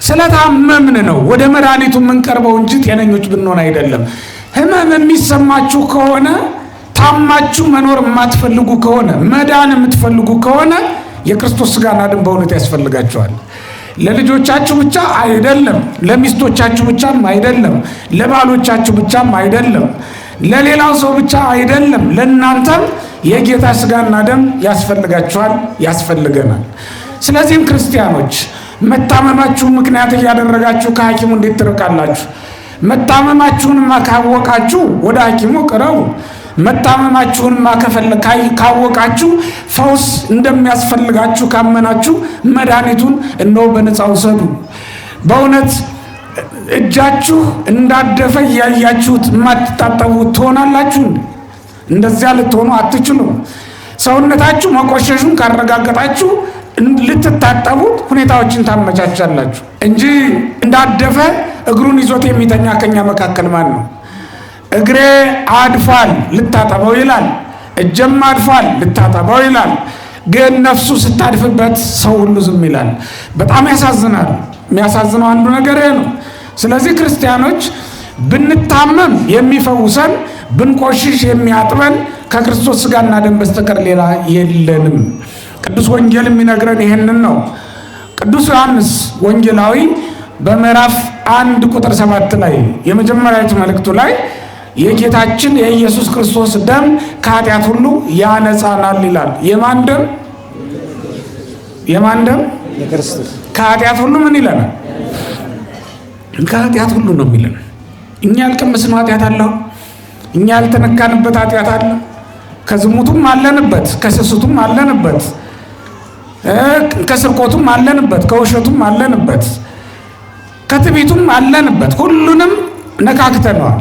S2: ስለታመምን ነው ወደ መድኃኒቱ የምንቀርበው እንጂ ጤነኞች ብንሆን አይደለም። ህመም የሚሰማችሁ ከሆነ ታማችሁ መኖር የማትፈልጉ ከሆነ መዳን የምትፈልጉ ከሆነ የክርስቶስ ስጋና ደም በእውነት ያስፈልጋችኋል። ለልጆቻችሁ ብቻ አይደለም፣ ለሚስቶቻችሁ ብቻም አይደለም፣ ለባሎቻችሁ ብቻም አይደለም፣ ለሌላው ሰው ብቻ አይደለም፣ ለእናንተም የጌታ ስጋና ደም ያስፈልጋችኋል፣ ያስፈልገናል። ስለዚህም ክርስቲያኖች መታመማችሁን ምክንያት እያደረጋችሁ ከሐኪሙ እንዴት ትርቃላችሁ? መታመማችሁንማ ካወቃችሁ ወደ ሐኪሙ ቅረቡ። መታመማችሁንማ ካወቃችሁ ፈውስ እንደሚያስፈልጋችሁ ካመናችሁ መድኃኒቱን እነሆ በነፃ ውሰዱ። በእውነት እጃችሁ እንዳደፈ እያያችሁት የማትታጠቡት ትሆናላችሁ? እንደዚያ ልትሆኑ አትችሉም። ሰውነታችሁ መቆሸሹን ካረጋገጣችሁ ልትታጠቡት ሁኔታዎችን ታመቻቻላችሁ እንጂ እንዳደፈ እግሩን ይዞት የሚተኛ ከኛ መካከል ማን ነው? እግሬ አድፏል ልታጠበው ይላል፣ እጀም አድፏል ልታጠበው ይላል። ግን ነፍሱ ስታድፍበት ሰው ሁሉ ዝም ይላል። በጣም ያሳዝናል። የሚያሳዝነው አንዱ ነገር ይሄ ነው። ስለዚህ ክርስቲያኖች ብንታመም የሚፈውሰን ብንቆሽሽ የሚያጥበን ከክርስቶስ ስጋና ደም በስተቀር ሌላ የለንም። ቅዱስ ወንጌል የሚነግረን ይሄንን ነው። ቅዱስ ዮሐንስ ወንጌላዊ በምዕራፍ 1 ቁጥር 7 ላይ የመጀመሪያዊቱ መልእክቱ ላይ የጌታችን የኢየሱስ ክርስቶስ ደም ከኃጢአት ሁሉ ያነጻናል ይላል። የማን ደም? የማን ደም? የክርስቶስ። ከኃጢአት ሁሉ ምን ይለናል? ከኃጢአት ሁሉ ነው የሚለን። እኛ ያልቀመስነው ኃጢአት አለ፣ እኛ ያልተነካንበት ኃጢአት አለ። ከዝሙቱም አለንበት፣ ከስስቱም አለንበት፣ ከስርቆቱም አለንበት፣ ከውሸቱም አለንበት፣ ከትዕቢቱም አለንበት። ሁሉንም ነካክተነዋል።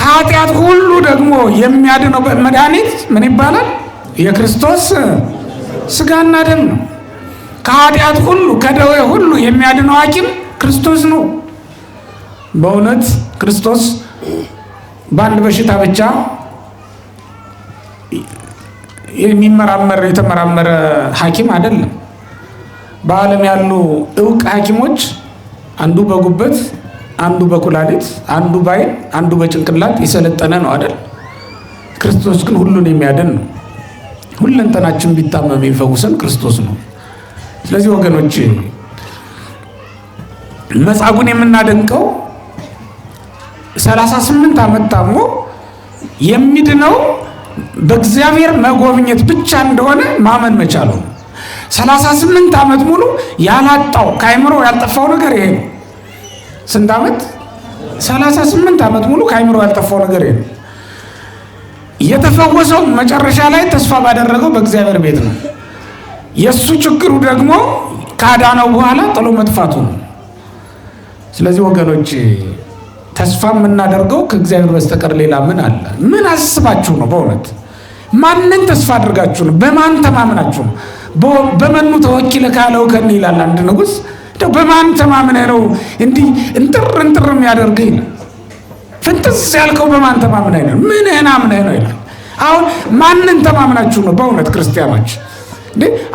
S2: ከኃጢአት ሁሉ ደግሞ የሚያድነው መድኃኒት ምን ይባላል? የክርስቶስ ስጋና ደም ነው። ከኃጢአት ሁሉ ከደዌ ሁሉ የሚያድነው ሐኪም ክርስቶስ ነው። በእውነት ክርስቶስ በአንድ በሽታ ብቻ የተመራመረ ሐኪም አይደለም። በዓለም ያሉ እውቅ ሐኪሞች አንዱ በጉበት፣ አንዱ በኩላሊት፣ አንዱ በዓይን፣ አንዱ በጭንቅላት የሰለጠነ ነው አይደል? ክርስቶስ ግን ሁሉን የሚያድን ነው። ሁለንተናችን ቢታመም የሚፈውሰን ክርስቶስ ነው። ስለዚህ ወገኖች መጻጉዕን የምናደንቀው 38 ዓመት ታሞ የሚድነው በእግዚአብሔር መጎብኘት ብቻ እንደሆነ ማመን መቻሉ። 38 ዓመት ሙሉ ያላጣው ከአይምሮ ያልጠፋው ነገር ይሄ ነው። ስንት ዓመት? 38 ዓመት ሙሉ ከአይምሮ ያልጠፋው ነገር ይሄ ነው። የተፈወሰው መጨረሻ ላይ ተስፋ ባደረገው በእግዚአብሔር ቤት ነው። የሱ ችግሩ ደግሞ ካዳነው በኋላ ጥሎ መጥፋቱ ነው። ስለዚህ ወገኖች ተስፋ የምናደርገው ከእግዚአብሔር በስተቀር ሌላ ምን አለ? ምን አስባችሁ ነው? በእውነት ማንን ተስፋ አድርጋችሁ ነው? በማን ተማምናችሁ ነው? በመኑ ተወኪለ ካለው ከን ይላል አንድ ንጉሥ። እንደው በማን ተማምነህ ነው እንዲህ እንጥር የሚያደርግህ? ፍንጥስ ያልከው በማን ተማምነህ ነው? ምንህን አምነህ ነው ይላል። አሁን ማንን ተማምናችሁ ነው? በእውነት ክርስቲያኖች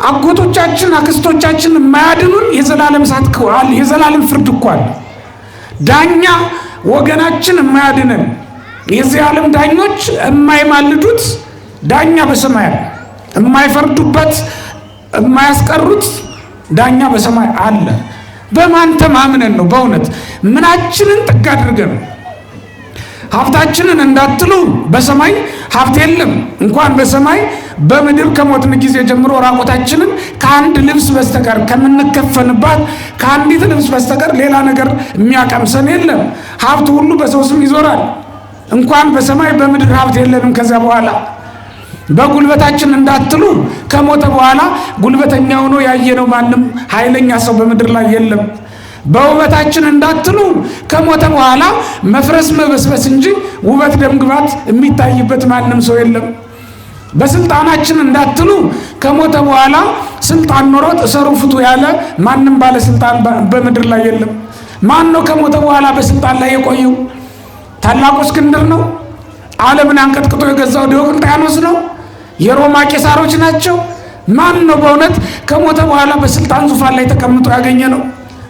S2: አጎቶቻችን አክስቶቻችን የማያድኑን የዘላለም እሳት አለ፣ የዘላለም ፍርድ እኮ አለ። ዳኛ ወገናችን የማያድነን የዚህ ዓለም ዳኞች የማይማልዱት ዳኛ በሰማይ አለ። የማይፈርዱበት የማያስቀሩት ዳኛ በሰማይ አለ። በማን ተማምነን ነው? በእውነት ምናችንን ጥግ አድርገን? ሀብታችንን እንዳትሉ በሰማይ ሀብት የለም። እንኳን በሰማይ በምድር ከሞትን ጊዜ ጀምሮ ራቆታችንን ከአንድ ልብስ በስተቀር ከምንከፈንባት ከአንዲት ልብስ በስተቀር ሌላ ነገር የሚያቀምሰን የለም። ሀብት ሁሉ በሰው ስም ይዞራል። እንኳን በሰማይ በምድር ሀብት የለንም። ከዚያ በኋላ በጉልበታችን እንዳትሉ ከሞተ በኋላ ጉልበተኛ ሆኖ ያየነው ማንም ኃይለኛ ሰው በምድር ላይ የለም። በውበታችን እንዳትሉ ከሞተ በኋላ መፍረስ መበስበስ እንጂ ውበት ደምግባት የሚታይበት ማንም ሰው የለም። በስልጣናችን እንዳትሉ ከሞተ በኋላ ስልጣን ኖሮት እሰሩ ፍቱ ያለ ማንም ባለስልጣን በምድር ላይ የለም። ማን ነው ከሞተ በኋላ በስልጣን ላይ የቆየው? ታላቁ እስክንድር ነው? ዓለምን አንቀጥቅጦ የገዛው ዲዮቅልጥያኖስ ነው? የሮማ ቄሳሮች ናቸው? ማን ነው በእውነት ከሞተ በኋላ በስልጣን ዙፋን ላይ ተቀምጦ ያገኘ ነው?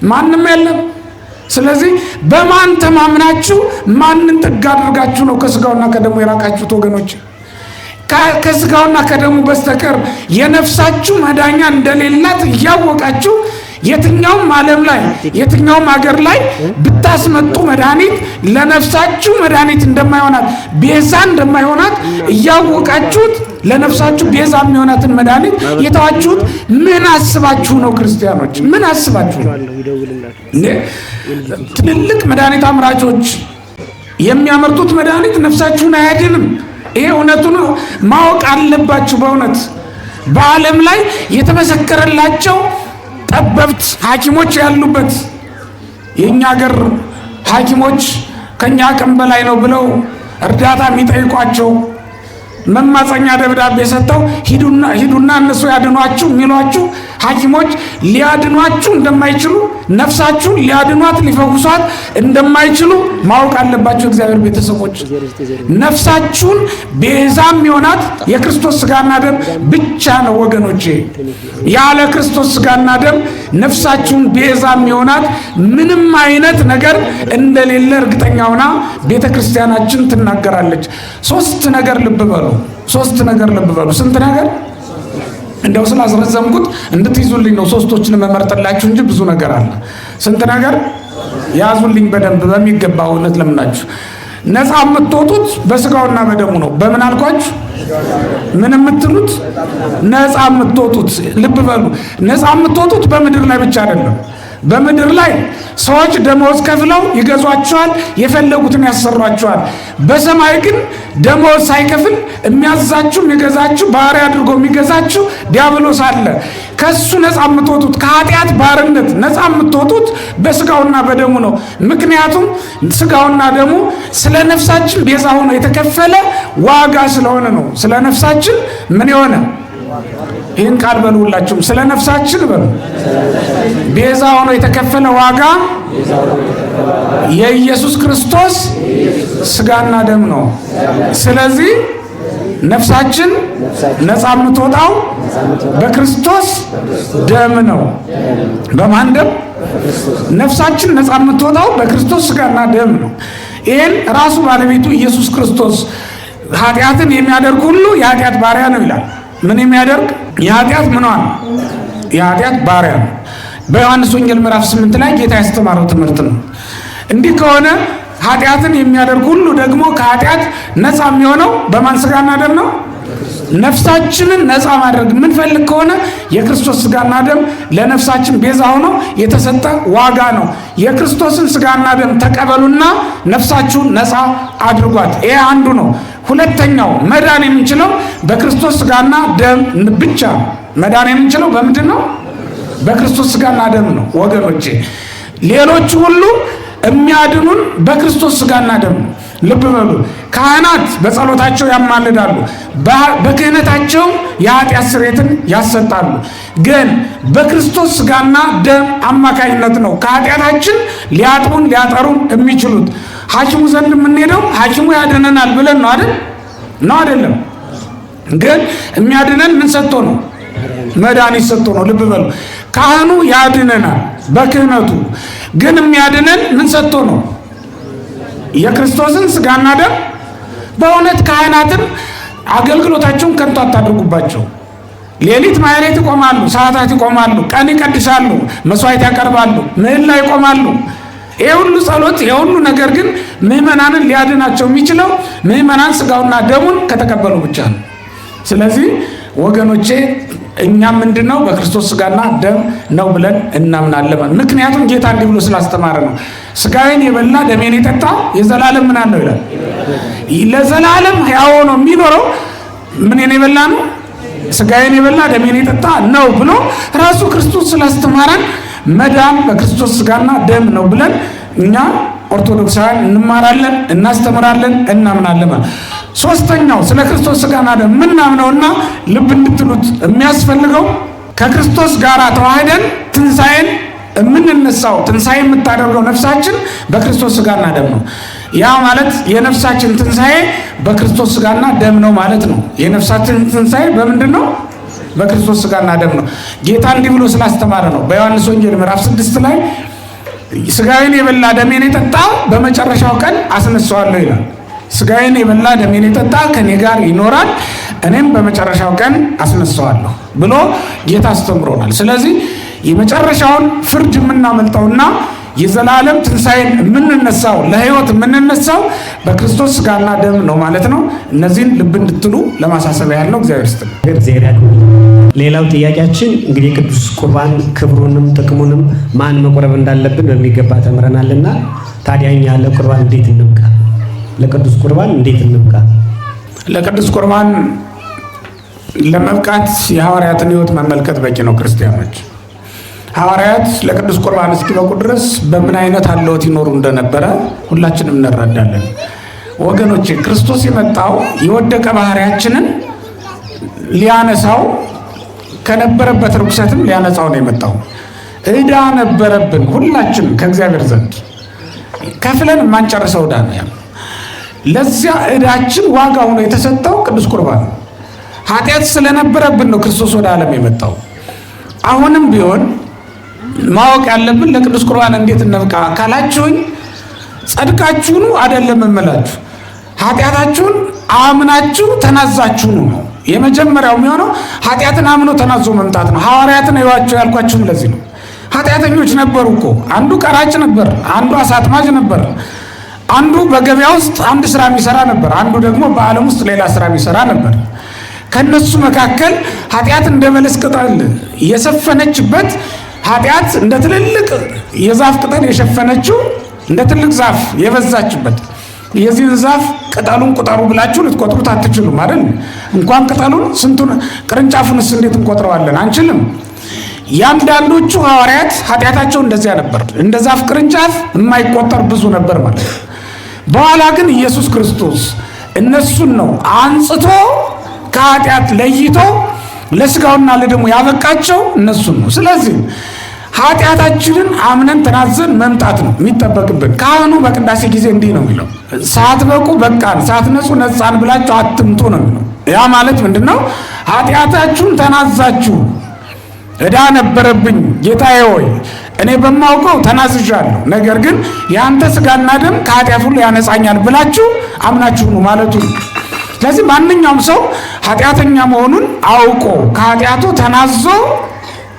S2: ማንም የለም። ስለዚህ በማን ተማምናችሁ ማንን ጥግ አድርጋችሁ ነው ከስጋውና ከደሙ የራቃችሁት ወገኖች? ከስጋውና ከደሙ በስተቀር የነፍሳችሁ መዳኛ እንደሌላት እያወቃችሁ የትኛውም ዓለም ላይ የትኛውም ሀገር ላይ ብታስመጡ መድኃኒት ለነፍሳችሁ መድኃኒት እንደማይሆናት ቤዛ እንደማይሆናት እያወቃችሁት ለነፍሳችሁ ቤዛ የሚሆናትን መድኃኒት የተዋችሁት ምን አስባችሁ ነው? ክርስቲያኖች ምን አስባችሁ ነው? ትልልቅ መድኃኒት አምራቾች የሚያመርቱት መድኃኒት ነፍሳችሁን አያድንም። ይሄ እውነቱን ማወቅ አለባችሁ። በእውነት በዓለም ላይ የተመሰከረላቸው ጠበብት ሐኪሞች ያሉበት የኛ ሀገር ሐኪሞች ከኛ አቅም በላይ ነው ብለው እርዳታ የሚጠይቋቸው መማፀኛ ደብዳቤ ሰጥተው ሂዱና እነሱ ያድኗችሁ የሚሏችሁ ሐኪሞች ሊያድኗችሁ እንደማይችሉ ነፍሳችሁን ሊያድኗት ሊፈውሷት እንደማይችሉ ማወቅ አለባችሁ። እግዚአብሔር ቤተሰቦች ነፍሳችሁን ቤዛ የሚሆናት የክርስቶስ ስጋና ደም ብቻ ነው ወገኖቼ። ያለ ክርስቶስ ስጋና ደም ነፍሳችሁን ቤዛ የሚሆናት ምንም አይነት ነገር እንደሌለ እርግጠኛ ሆና ቤተክርስቲያናችን ትናገራለች። ሶስት ነገር ልብ በሉ። ስንት ነገር? እንደው ስላስረዘምኩት እንድትይዙልኝ ነው ሶስቶችን መመርጥላችሁ እንጂ ብዙ ነገር አለ። ስንት ነገር ያዙልኝ በደንብ በሚገባ እውነት ለምናችሁ። ነፃ የምትወጡት በስጋውና በደሙ ነው። በምን አልኳችሁ? ምን የምትሉት? ነፃ የምትወጡት ልብ በሉ። ነፃ የምትወጡት በምድር ላይ ብቻ አይደለም። በምድር ላይ ሰዎች ደሞዝ ከፍለው ይገዟቸዋል፣ የፈለጉትን ያሰሯቸዋል። በሰማይ ግን ደሞዝ ሳይከፍል የሚያዛችሁ የሚገዛችሁ ባሪያ አድርጎ የሚገዛችሁ ዲያብሎስ አለ። ከሱ ነፃ የምትወጡት ከኃጢአት ባርነት ነፃ የምትወጡት በስጋውና በደሙ ነው። ምክንያቱም ስጋውና ደሙ ስለ ነፍሳችን ቤዛ ሆኖ የተከፈለ ዋጋ ስለሆነ ነው። ስለ ነፍሳችን ምን የሆነ ይህን ቃል በሉላችሁም። ስለ ነፍሳችን በሉ ቤዛ ሆኖ የተከፈለ ዋጋ የኢየሱስ ክርስቶስ ስጋና ደም ነው። ስለዚህ ነፍሳችን ነፃ የምትወጣው በክርስቶስ ደም ነው። በማን ደም? ነፍሳችን ነፃ የምትወጣው በክርስቶስ ስጋና ደም ነው። ይህን ራሱ ባለቤቱ ኢየሱስ ክርስቶስ ኃጢአትን የሚያደርግ ሁሉ የኃጢአት ባሪያ ነው ይላል። ምን የሚያደርግ? የኃጢአት ምኗን? የኃጢአት ባሪያ ነው። በዮሐንስ ወንጌል ምዕራፍ 8 ላይ ጌታ ያስተማረው ትምህርት ነው። እንዲህ ከሆነ ኃጢአትን የሚያደርግ ሁሉ ደግሞ ከኃጢአት ነፃ የሚሆነው በማን ስጋና ደም ነው? ነፍሳችንን ነፃ ማድረግ የምንፈልግ ከሆነ የክርስቶስ ስጋና ደም ለነፍሳችን ቤዛ ሆኖ የተሰጠ ዋጋ ነው። የክርስቶስን ስጋና ደም ተቀበሉና ነፍሳችሁን ነፃ አድርጓት። ይሄ አንዱ ነው። ሁለተኛው መዳን የምንችለው በክርስቶስ ስጋና ደም ብቻ። መዳን የምንችለው በምንድን ነው? በክርስቶስ ስጋና ደም ነው ወገኖቼ። ሌሎቹ ሁሉ የሚያድኑን በክርስቶስ ስጋና ደም ነው። ልብ በሉ። ካህናት በጸሎታቸው ያማልዳሉ፣ በክህነታቸው የኃጢአት ስርየትን ያሰጣሉ። ግን በክርስቶስ ስጋና ደም አማካኝነት ነው ከኃጢአታችን ሊያጥቡን ሊያጠሩን የሚችሉት። ሐኪሙ ዘንድ የምንሄደው ሐኪሙ ያድነናል ብለን ነው አይደል? ነው አይደለም? ግን የሚያድነን ምን ሰጥቶ ነው? መድኃኒት ሰጥቶ ነው። ልብ በሉ። ካህኑ ያድነናል በክህነቱ፣ ግን የሚያድነን ምን ሰጥቶ ነው? የክርስቶስን ስጋና ደም። በእውነት ካህናትን አገልግሎታቸውን ከንቱ አታድርጉባቸው። ሌሊት ማህሌት ይቆማሉ፣ ሰዓታት ይቆማሉ፣ ቀን ይቀድሳሉ፣ መስዋዕት ያቀርባሉ፣ ምህላ ይቆማሉ። ይሄ ሁሉ ጸሎት፣ ይሄ ሁሉ ነገር ግን ምእመናንን ሊያድናቸው የሚችለው ምእመናን ስጋውና ደሙን ከተቀበሉ ብቻ ነው። ስለዚህ ወገኖቼ እኛም ምንድነው በክርስቶስ ስጋና ደም ነው ብለን እናምናለን። ምክንያቱም ጌታ እንዲህ ብሎ ስላስተማረ ነው። ስጋዬን የበላ ደሜን የጠጣ የዘላለም ምን አለው ይላል። ለዘላለም ሕያው ነው የሚኖረው ምንን የበላ ነው? ስጋዬን የበላ ደሜን የጠጣ ነው ብሎ ራሱ ክርስቶስ ስላስተማረን መዳን በክርስቶስ ስጋና ደም ነው ብለን እኛ ኦርቶዶክሳውያን እንማራለን፣ እናስተምራለን፣ እናምናለን። ሶስተኛው ስለ ክርስቶስ ስጋና ደም ምናምነውና ልብ እንድትሉት የሚያስፈልገው ከክርስቶስ ጋር ተዋህደን ትንሣኤን የምንነሳው ትንሣኤ የምታደርገው ነፍሳችን በክርስቶስ ስጋና ደም ነው። ያ ማለት የነፍሳችን ትንሣኤ በክርስቶስ ስጋና ደም ነው ማለት ነው። የነፍሳችን ትንሣኤ በምንድን ነው? በክርስቶስ ስጋና ደም ነው። ጌታ እንዲህ ብሎ ስላስተማረ ነው። በዮሐንስ ወንጌል ምዕራፍ 6 ላይ ስጋዬን የበላ ደሜን የጠጣ በመጨረሻው ቀን አስነሳዋለሁ ይላል። ስጋዬን የበላ ደሜን የጠጣ ከኔ ጋር ይኖራል፣ እኔም በመጨረሻው ቀን አስነሳዋለሁ ብሎ ጌታ አስተምሮናል። ስለዚህ የመጨረሻውን ፍርድ የምናመልጠውና የዘላለም ትንሣኤን የምንነሳው ለሕይወት የምንነሳው በክርስቶስ ስጋና ደም ነው ማለት ነው። እነዚህን ልብ እንድትሉ ለማሳሰቢያ ያለው እግዚአብሔር ይስጥልን።
S1: ሌላው ጥያቄያችን እንግዲህ የቅዱስ ቁርባን ክብሩንም ጥቅሙንም ማን መቁረብ እንዳለብን በሚገባ ተምረናልና ታዲያ እኛ ለቁርባን እንዴት እንብቃ? ለቅዱስ ቁርባን እንዴት እንብቃ?
S2: ለቅዱስ ቁርባን ለመብቃት የሐዋርያትን ሕይወት መመልከት በቂ ነው። ክርስቲያኖች ሐዋርያት ለቅዱስ ቁርባን እስኪበቁ ድረስ በምን አይነት አለውት ይኖሩ እንደነበረ ሁላችንም እንረዳለን። ወገኖቼ ክርስቶስ የመጣው የወደቀ ባህሪያችንን ሊያነሳው ከነበረበት ርኩሰትም ሊያነጻው ነው የመጣው። ዕዳ ነበረብን ሁላችን ከእግዚአብሔር ዘንድ ከፍለን የማንጨርሰው ዕዳ ነው ያለው። ለዚያ ዕዳችን ዋጋ ሆኖ የተሰጠው ቅዱስ ቁርባን ነው። ኃጢአት ስለነበረብን ነው ክርስቶስ ወደ ዓለም የመጣው። አሁንም ቢሆን ማወቅ ያለብን ለቅዱስ ቁርባን እንዴት እንብቃ ካላችሁኝ፣ ጸድቃችሁኑ አይደለም እምላችሁ፣ ኃጢአታችሁን አምናችሁ ተናዛችሁ ነው። የመጀመሪያው የሚሆነው ኃጢአትን አምኖ ተናዞ መምጣት ነው። ሐዋርያትን አይዋቸው ያልኳችሁም ለዚህ ነው። ኃጢአተኞች ነበሩ እኮ። አንዱ ቀራጭ ነበር፣ አንዱ አሳጥማጅ ነበር፣ አንዱ በገበያ ውስጥ አንድ ስራ የሚሰራ ነበር፣ አንዱ ደግሞ በዓለም ውስጥ ሌላ ስራ የሚሰራ ነበር። ከነሱ መካከል ኃጢአት እንደ በለስ ቅጠል የሰፈነችበት፣ ኃጢአት እንደ ትልልቅ የዛፍ ቅጠል የሸፈነችው፣ እንደ ትልቅ ዛፍ የበዛችበት፣ የዚህን ዛፍ ቅጠሉን ቁጠሩ ብላችሁ ልትቆጥሩት አትችሉም አይደል? እንኳን ቅጠሉን ስንቱን ቅርንጫፉንስ እንዴት እንቆጥረዋለን? አንችልም። ያንዳንዶቹ ሐዋርያት ኃጢአታቸው እንደዚያ ነበር። እንደ ዛፍ ቅርንጫፍ የማይቆጠር ብዙ ነበር ማለት ነው። በኋላ ግን ኢየሱስ ክርስቶስ እነሱን ነው አንጽቶ ከኃጢአት ለይቶ ለስጋውና ለደሙ ያበቃቸው እነሱን ነው። ስለዚህ ኃጢአታችንን አምነን ተናዘን መምጣት ነው የሚጠበቅብን። ካህኑ በቅዳሴ ጊዜ እንዲህ ነው የሚለው፣ ሳትበቁ በቃን ሳትነጹ ነጻን ብላችሁ አትምጡ ነው የሚለው። ያ ማለት ምንድነው? ኃጢአታችሁን ተናዛችሁ ዕዳ ነበረብኝ ጌታዬ ሆይ እኔ በማውቀው ተናዝዣለሁ፣ ነገር ግን የአንተ ስጋና ደም ከኃጢአት ሁሉ ያነጻኛል ብላችሁ አምናችሁ ነው ማለቱ። ስለዚህ ማንኛውም ሰው ኃጢአተኛ መሆኑን አውቆ ከኃጢአቱ ተናዞ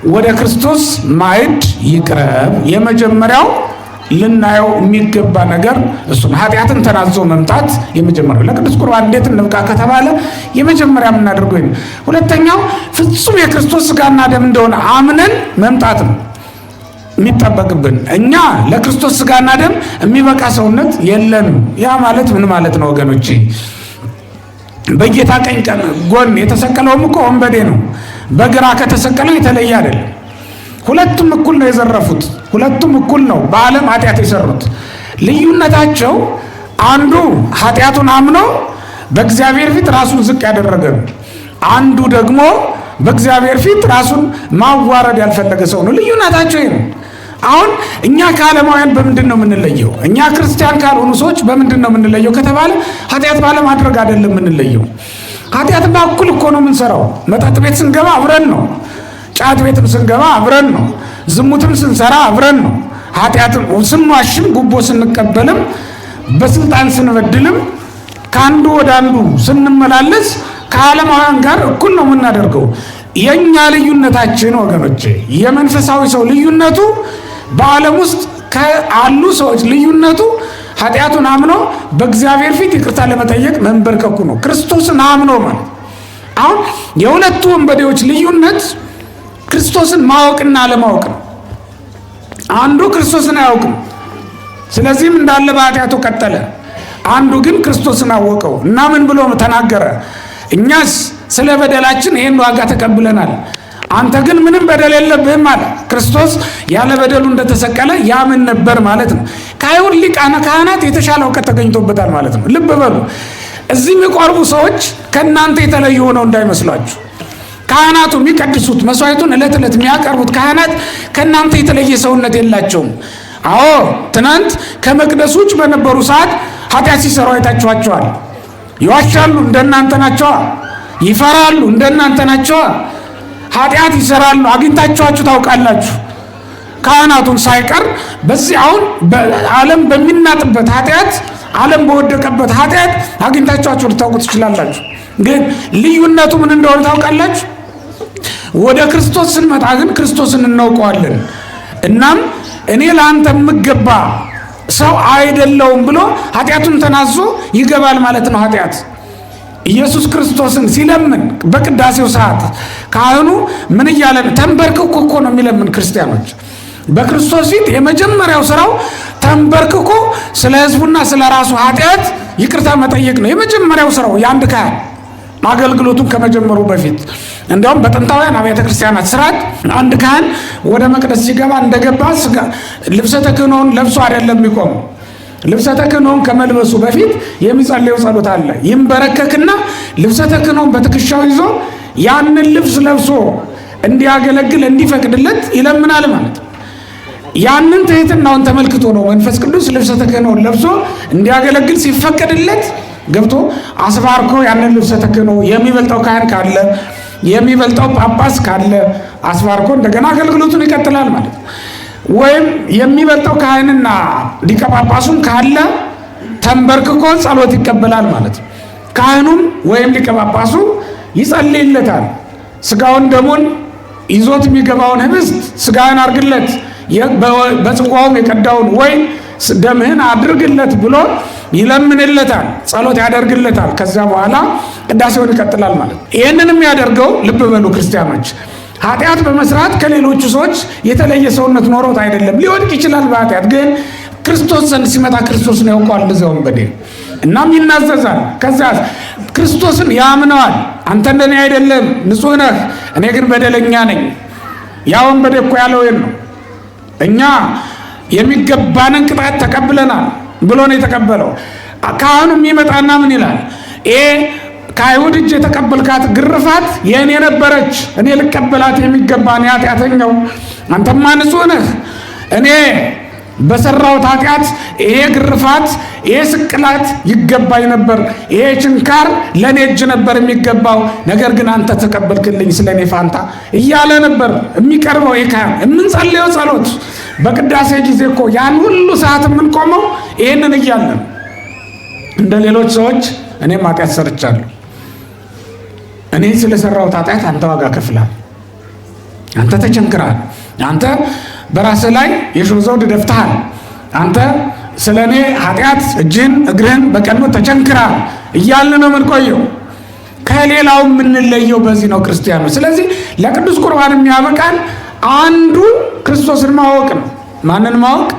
S2: ወደ ክርስቶስ ማዕድ ይቅረብ። የመጀመሪያው ልናየው የሚገባ ነገር እሱ ነው። ኃጢአትን ተናዞ መምጣት የመጀመሪያው። ለቅዱስ ቁርባን እንዴት እንብቃ ከተባለ የመጀመሪያ የምናደርገው ነው። ሁለተኛው ፍጹም የክርስቶስ ስጋና ደም እንደሆነ አምነን መምጣት ነው የሚጠበቅብን። እኛ ለክርስቶስ ስጋና ደም የሚበቃ ሰውነት የለንም። ያ ማለት ምን ማለት ነው ወገኖቼ? በጌታ ቀኝ ጎን የተሰቀለውም እኮ ወንበዴ ነው። በግራ ከተሰቀለው የተለየ አይደለም። ሁለቱም እኩል ነው የዘረፉት። ሁለቱም እኩል ነው በዓለም ኃጢአት የሰሩት። ልዩነታቸው አንዱ ኃጢአቱን አምኖ በእግዚአብሔር ፊት ራሱን ዝቅ ያደረገ ነው። አንዱ ደግሞ በእግዚአብሔር ፊት ራሱን ማዋረድ ያልፈለገ ሰው ነው። ልዩነታቸው ይሄ ነው። አሁን እኛ ከዓለማውያን በምንድን ነው የምንለየው? እኛ ክርስቲያን ካልሆኑ ሰዎች በምንድን ነው የምንለየው ከተባለ ኃጢአት ባለማድረግ አይደለም የምንለየው። ኃጢአት በኩል እኮ ነው የምንሰራው። መጠጥ ቤት ስንገባ አብረን ነው። ጫት ቤትም ስንገባ አብረን ነው። ዝሙትም ስንሰራ አብረን ነው። ኃጢአትም ስንዋሽም ጉቦ ስንቀበልም በስልጣን ስንበድልም ከአንዱ ወደ አንዱ ስንመላለስ ከዓለማውያን ጋር እኩል ነው የምናደርገው። የኛ ልዩነታችን ወገኖቼ የመንፈሳዊ ሰው ልዩነቱ በዓለም ውስጥ ካሉ ሰዎች ልዩነቱ ኃጢአቱን አምኖ በእግዚአብሔር ፊት ይቅርታ ለመጠየቅ መንበርከኩ ነው። ክርስቶስን አምኖ ማለት አሁን የሁለቱ ወንበዴዎች ልዩነት ክርስቶስን ማወቅና አለማወቅ ነው። አንዱ ክርስቶስን አያውቅም፣ ስለዚህም እንዳለ በኃጢአቱ ቀጠለ። አንዱ ግን ክርስቶስን አወቀው እና ምን ብሎ ተናገረ? እኛስ ስለ በደላችን ይሄን ዋጋ ተቀብለናል፣ አንተ ግን ምንም በደል የለብህም አለ። ክርስቶስ ያለ በደሉ እንደተሰቀለ ያምን ነበር ማለት ነው። ከአይሁድ ሊቃነ ካህናት የተሻለ እውቀት ተገኝቶበታል ማለት ነው። ልብ በሉ፣ እዚህ የሚቆርቡ ሰዎች ከእናንተ የተለዩ ሆነው እንዳይመስሏችሁ። ካህናቱ የሚቀድሱት መስዋዕቱን ዕለት ዕለት የሚያቀርቡት ካህናት ከእናንተ የተለየ ሰውነት የላቸውም። አዎ ትናንት ከመቅደስ ውጭ በነበሩ ሰዓት ኃጢአት ሲሰሩ አይታችኋቸዋል። ይዋሻሉ፣ እንደናንተ ናቸዋ። ይፈራሉ፣ እንደናንተ ናቸዋ። ኃጢአት ይሰራሉ፣ አግኝታችኋቸው ታውቃላችሁ። ካህናቱን ሳይቀር በዚህ አሁን ዓለም በሚናጥበት ኃጢአት፣ ዓለም በወደቀበት ኃጢአት አግኝታችኋቸው ልታውቁ ትችላላችሁ። ግን ልዩነቱ ምን እንደሆነ ታውቃላችሁ? ወደ ክርስቶስ ስንመጣ ግን ክርስቶስን እናውቀዋለን። እናም እኔ ለአንተ የምገባ ሰው አይደለውም ብሎ ኃጢአቱን ተናዞ ይገባል ማለት ነው። ኃጢአት ኢየሱስ ክርስቶስን ሲለምን በቅዳሴው ሰዓት ካህኑ ምን እያለ ተንበርክኮ እኮ ነው የሚለምን። ክርስቲያኖች በክርስቶስ ፊት የመጀመሪያው ስራው ተንበርክኮ ስለ ሕዝቡና ስለ ራሱ ኃጢአት ይቅርታ መጠየቅ ነው የመጀመሪያው ስራው የአንድ ካህን አገልግሎቱን ከመጀመሩ በፊት። እንዲያውም በጥንታውያን አብያተ ክርስቲያናት ስርዓት አንድ ካህን ወደ መቅደስ ሲገባ እንደገባ ልብሰ ተክህኖውን ለብሶ አይደለም የሚቆመው። ልብሰ ተክህኖውን ከመልበሱ በፊት የሚጸልየው ጸሎት አለ። ይንበረከክና ልብሰ ተክህኖውን በትከሻው ይዞ ያንን ልብስ ለብሶ እንዲያገለግል እንዲፈቅድለት ይለምናል ማለት ነው። ያንን ትህትናውን ተመልክቶ ነው መንፈስ ቅዱስ ልብሰ ተክህኖውን ለብሶ እንዲያገለግል ሲፈቀድለት ገብቶ አስባርኮ ያንን ልብሰ ተክህኖ የሚበልጠው ካህን ካለ የሚበልጠው ጳጳስ ካለ አስባርኮ እንደገና አገልግሎቱን ይቀጥላል ማለት ነው። ወይም የሚበልጠው ካህንና ሊቀ ጳጳሱም ካለ ተንበርክኮ ጸሎት ይቀበላል ማለት ነው። ካህኑም ወይም ሊቀ ጳጳሱ ይጸልይለታል። ስጋውን ደሙን ይዞት የሚገባውን ህብስት ስጋህን አድርግለት፣ በጽዋውም የቀዳውን ወይን ደምህን አድርግለት ብሎ ይለምንለታል፣ ጸሎት ያደርግለታል። ከዛ በኋላ ቅዳሴውን ይቀጥላል ማለት ነው። ይህንን የሚያደርገው ልብ በሉ ክርስቲያኖች፣ ኃጢአት በመስራት ከሌሎቹ ሰዎች የተለየ ሰውነት ኖሮት አይደለም። ሊወድቅ ይችላል በኃጢአት ግን ክርስቶስ ዘንድ ሲመጣ ክርስቶስን ያውቀዋል እንደዚያ ወንበዴ። እናም ይናዘዛል። ከዛ ክርስቶስን ያምነዋል። አንተ እንደኔ አይደለም ንጹሕ ነህ፣ እኔ ግን በደለኛ ነኝ። ያ ወንበዴ እኮ ያለው ይሄን ነው። እኛ የሚገባንን ቅጣት ተቀብለናል ብሎ ነው የተቀበለው። ካህኑ የሚመጣና ምን ይላል? ይሄ ከአይሁድ እጅ የተቀበልካት ግርፋት የእኔ ነበረች፣ እኔ ልቀበላት የሚገባን ኃጢአተኛው፣ አንተማ ንጹሕ ነህ። እኔ በሰራሁት ኃጢአት ይሄ ግርፋት፣ ይሄ ስቅላት ይገባኝ ነበር፣ ይሄ ችንካር ለእኔ እጅ ነበር የሚገባው፣ ነገር ግን አንተ ተቀበልክልኝ ስለ እኔ ፋንታ እያለ ነበር የሚቀርበው። ይሄ ካህን የምንጸልየው ጸሎት በቅዳሴ ጊዜ እኮ ያን ሁሉ ሰዓት የምንቆመው ይህንን እያለን እንደ ሌሎች ሰዎች እኔም ኃጢአት ሰርቻለሁ፣ እኔ ስለሰራሁት ኃጢአት አንተ ዋጋ ከፍላል፣ አንተ ተቸንክራል፣ አንተ በራስህ ላይ የሾህ ዘውድ ደፍተሃል፣ አንተ ስለ እኔ ኃጢአት እጅህን እግርህን በቀድሞ ተቸንክራል እያልን ነው የምንቆየው። ከሌላው የምንለየው በዚህ ነው ክርስቲያኑ። ስለዚህ ለቅዱስ ቁርባን የሚያበቃን አንዱ ክርስቶስን ማወቅ ነው። ማንን ማወቅ?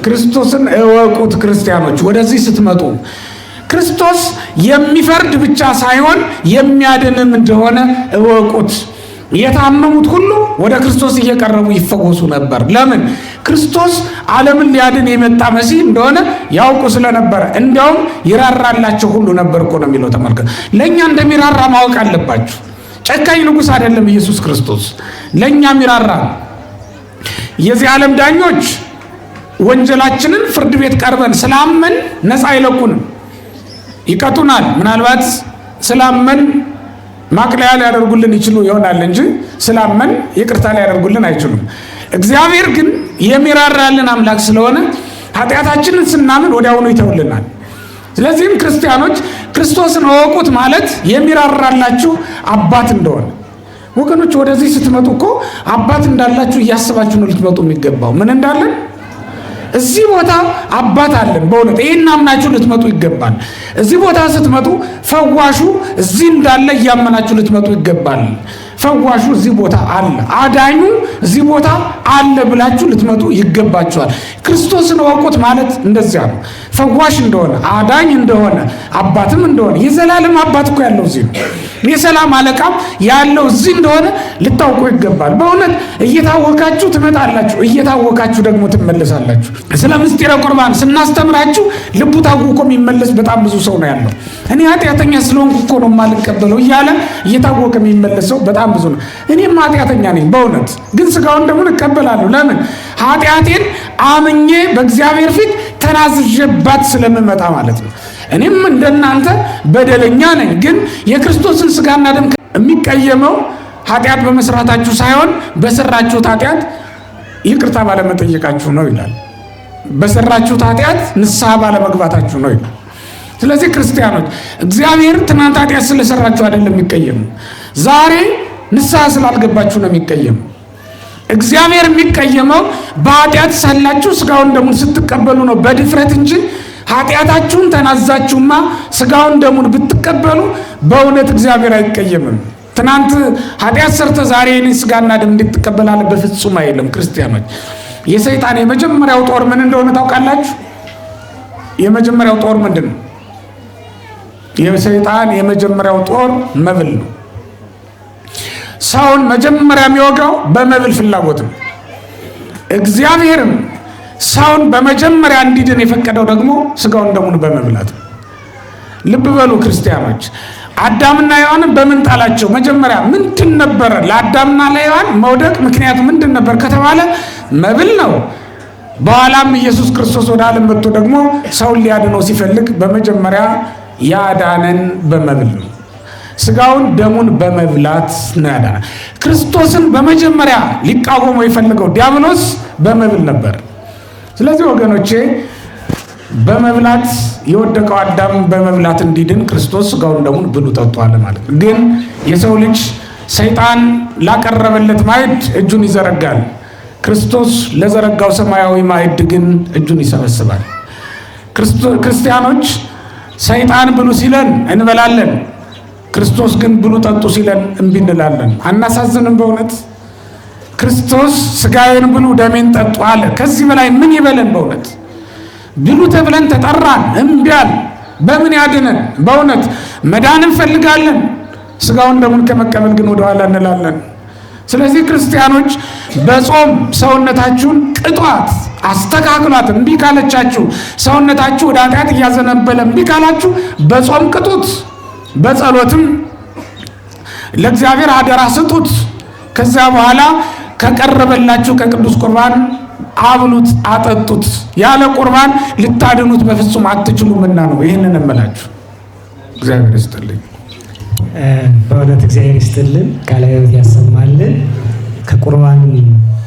S2: ክርስቶስን እወቁት ክርስቲያኖች። ወደዚህ ስትመጡ ክርስቶስ የሚፈርድ ብቻ ሳይሆን የሚያድንም እንደሆነ እወቁት። የታመሙት ሁሉ ወደ ክርስቶስ እየቀረቡ ይፈወሱ ነበር። ለምን? ክርስቶስ ዓለምን ሊያድን የመጣ መሲህ እንደሆነ ያውቁ ስለነበረ። እንዲያውም ይራራላቸው ሁሉ ነበር እኮ ነው የሚለው። ተመልከቱ። ለእኛ እንደሚራራ ማወቅ አለባችሁ። ጨካኝ ንጉሥ አይደለም ኢየሱስ ክርስቶስ፣ ለእኛም ይራራል። የዚህ ዓለም ዳኞች ወንጀላችንን ፍርድ ቤት ቀርበን ስላመን ነፃ አይለቁንም፣ ይቀጡናል። ምናልባት ስላመን ማቅለያ ሊያደርጉልን ይችሉ ይሆናል እንጂ ስላመን ይቅርታ ሊያደርጉልን አይችሉም። እግዚአብሔር ግን የሚራራልን አምላክ ስለሆነ ኃጢአታችንን ስናምን ወዲያውኑ ይተውልናል። ስለዚህም ክርስቲያኖች ክርስቶስን እወቁት ማለት የሚራራላችሁ አባት እንደሆነ። ወገኖች ወደዚህ ስትመጡ እኮ አባት እንዳላችሁ እያስባችሁ ነው ልትመጡ የሚገባው። ምን እንዳለን እዚህ ቦታ አባት አለን። በእውነት ይህን አምናችሁ ልትመጡ ይገባል። እዚህ ቦታ ስትመጡ ፈዋሹ እዚህ እንዳለ እያመናችሁ ልትመጡ ይገባል። ፈዋሹ እዚህ ቦታ አለ፣ አዳኙ እዚህ ቦታ አለ ብላችሁ ልትመጡ ይገባችኋል። ክርስቶስን እወቁት ማለት እንደዚያ ነው። ፈዋሽ እንደሆነ፣ አዳኝ እንደሆነ፣ አባትም እንደሆነ፣ የዘላለም አባት እኮ ያለው እዚህ ነው። የሰላም አለቃም ያለው እዚህ እንደሆነ ልታውቁ ይገባል። በእውነት እየታወቃችሁ ትመጣላችሁ፣ እየታወቃችሁ ደግሞ ትመለሳላችሁ። ስለ ምስጢረ ቁርባን ስናስተምራችሁ ልቡ ታውቆ የሚመለስ በጣም ብዙ ሰው ነው ያለው። እኔ ኃጢአተኛ ስለሆንኩ እኮ ነው የማልቀበለው እያለ እየታወቀ የሚመለሰው በጣም ብዙ ነው። እኔም ኃጢአተኛ ነኝ በእውነት ግን ስጋውን ደግሞ እቀበላለሁ። ለምን? ኃጢአቴን አምኜ በእግዚአብሔር ፊት ተናዝዤባት ስለምመጣ ማለት ነው። እኔም እንደናንተ በደለኛ ነኝ፣ ግን የክርስቶስን ስጋና ደም የሚቀየመው ኃጢአት በመስራታችሁ ሳይሆን በሰራችሁት ኃጢአት ይቅርታ ባለመጠየቃችሁ ነው ይላል። በሰራችሁት ኃጢአት ንስሐ ባለመግባታችሁ ነው ይላል። ስለዚህ ክርስቲያኖች እግዚአብሔር ትናንት ኃጢአት ስለሰራችሁ አይደለም የሚቀየሙ፣ ዛሬ ንስሐ ስላልገባችሁ ነው የሚቀየሙ። እግዚአብሔር የሚቀየመው በኃጢአት ሳላችሁ ስጋውን ደሙን ስትቀበሉ ነው በድፍረት እንጂ ኃጢአታችሁን ተናዛችሁማ ስጋውን ደሙን ብትቀበሉ በእውነት እግዚአብሔር አይቀየምም። ትናንት ኃጢአት ሰርተ ዛሬ እኔን ስጋና ደም እንድትቀበላለህ በፍጹም አይልም። ክርስቲያኖች የሰይጣን የመጀመሪያው ጦር ምን እንደሆነ ታውቃላችሁ? የመጀመሪያው ጦር ምንድን ነው? የሰይጣን የመጀመሪያው ጦር መብል ነው። ሰውን መጀመሪያ የሚወጋው በመብል ፍላጎት ነው። እግዚአብሔርም ሰውን በመጀመሪያ እንዲድን የፈቀደው ደግሞ ስጋውን ደሙን በመብላት ነው። ልብ በሉ ክርስቲያኖች፣ አዳምና ሔዋንን በምን ጣላቸው? መጀመሪያ ምንድን ነበረ ለአዳምና ለሔዋን መውደቅ ምክንያቱ ምንድን ነበር ከተባለ መብል ነው። በኋላም ኢየሱስ ክርስቶስ ወደ ዓለም መጥቶ ደግሞ ሰውን ሊያድነው ሲፈልግ በመጀመሪያ ያዳነን በመብል ነው። ስጋውን ደሙን በመብላት ነው ያዳነ። ክርስቶስን በመጀመሪያ ሊቃወመው የፈለገው ዲያብሎስ በመብል ነበር። ስለዚህ ወገኖቼ በመብላት የወደቀው አዳም በመብላት እንዲድን ክርስቶስ ስጋውን ደሙን ብሉ ጠጡ አለ ማለት ነው። ግን የሰው ልጅ ሰይጣን ላቀረበለት ማዕድ እጁን ይዘረጋል። ክርስቶስ ለዘረጋው ሰማያዊ ማዕድ ግን እጁን ይሰበስባል። ክርስቲያኖች ሰይጣን ብሉ ሲለን እንበላለን፣ ክርስቶስ ግን ብሉ ጠጡ ሲለን እምቢ እንላለን። አናሳዝንም? በእውነት ክርስቶስ ስጋዬን ብሉ ደሜን ጠጡ አለ። ከዚህ በላይ ምን ይበለን? በእውነት ብሉ ተብለን ተጠራን፣ እምቢ አልን። በምን ያድነን? በእውነት መዳን እንፈልጋለን፣ ስጋውን ደሙን ከመቀበል ግን ወደኋላ እንላለን። ስለዚህ ክርስቲያኖች በጾም ሰውነታችሁን ቅጧት፣ አስተካክሏት። እምቢ ካለቻችሁ ሰውነታችሁ ወደ ኃጢአት እያዘነበለ እምቢ ካላችሁ በጾም ቅጡት፣ በጸሎትም ለእግዚአብሔር አደራ ስጡት። ከዚያ በኋላ ከቀረበላችሁ ከቅዱስ ቁርባን አብሉት፣ አጠጡት። ያለ ቁርባን ልታድኑት በፍጹም አትችሉምና ነው ይህንን እምላችሁ። እግዚአብሔር ይስጥልኝ።
S1: በእውነት እግዚአብሔር ይስጥልን፣ ቃለ ሕይወት ያሰማልን። ከቁርባን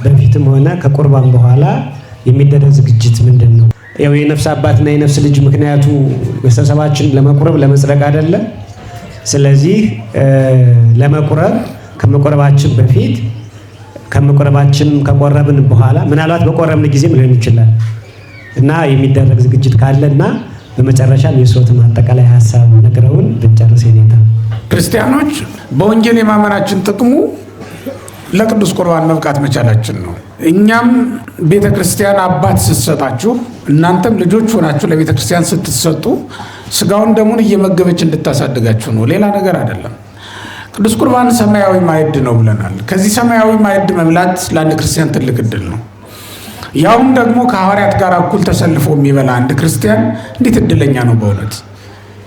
S1: በፊትም ሆነ ከቁርባን በኋላ የሚደረግ ዝግጅት ምንድን ነው? ያው የነፍስ አባትና የነፍስ ልጅ ምክንያቱ ቤተሰባችን ለመቁረብ ለመጽደቅ አይደለም። ስለዚህ ለመቁረብ ከመቁረባችን በፊት ከመቁረባችን ከቆረብን በኋላ ምናልባት በቆረብን ጊዜም ሊሆን ይችላል እና የሚደረግ ዝግጅት ካለና በመጨረሻም የሶትም አጠቃላይ ሀሳብ ነግረውን ብንጨርስ የኔታ
S2: ክርስቲያኖች በወንጌል የማመናችን ጥቅሙ ለቅዱስ ቁርባን መብቃት መቻላችን ነው። እኛም ቤተ ክርስቲያን አባት ስትሰጣችሁ እናንተም ልጆች ሆናችሁ ለቤተ ክርስቲያን ስትሰጡ ስጋውን ደሙን እየመገበች እንድታሳድጋችሁ ነው፣ ሌላ ነገር አይደለም። ቅዱስ ቁርባን ሰማያዊ ማዕድ ነው ብለናል። ከዚህ ሰማያዊ ማዕድ መብላት ለአንድ ክርስቲያን ትልቅ ዕድል ነው። ያውም ደግሞ ከሐዋርያት ጋር እኩል ተሰልፎ የሚበላ አንድ ክርስቲያን እንዴት ዕድለኛ ነው በእውነት።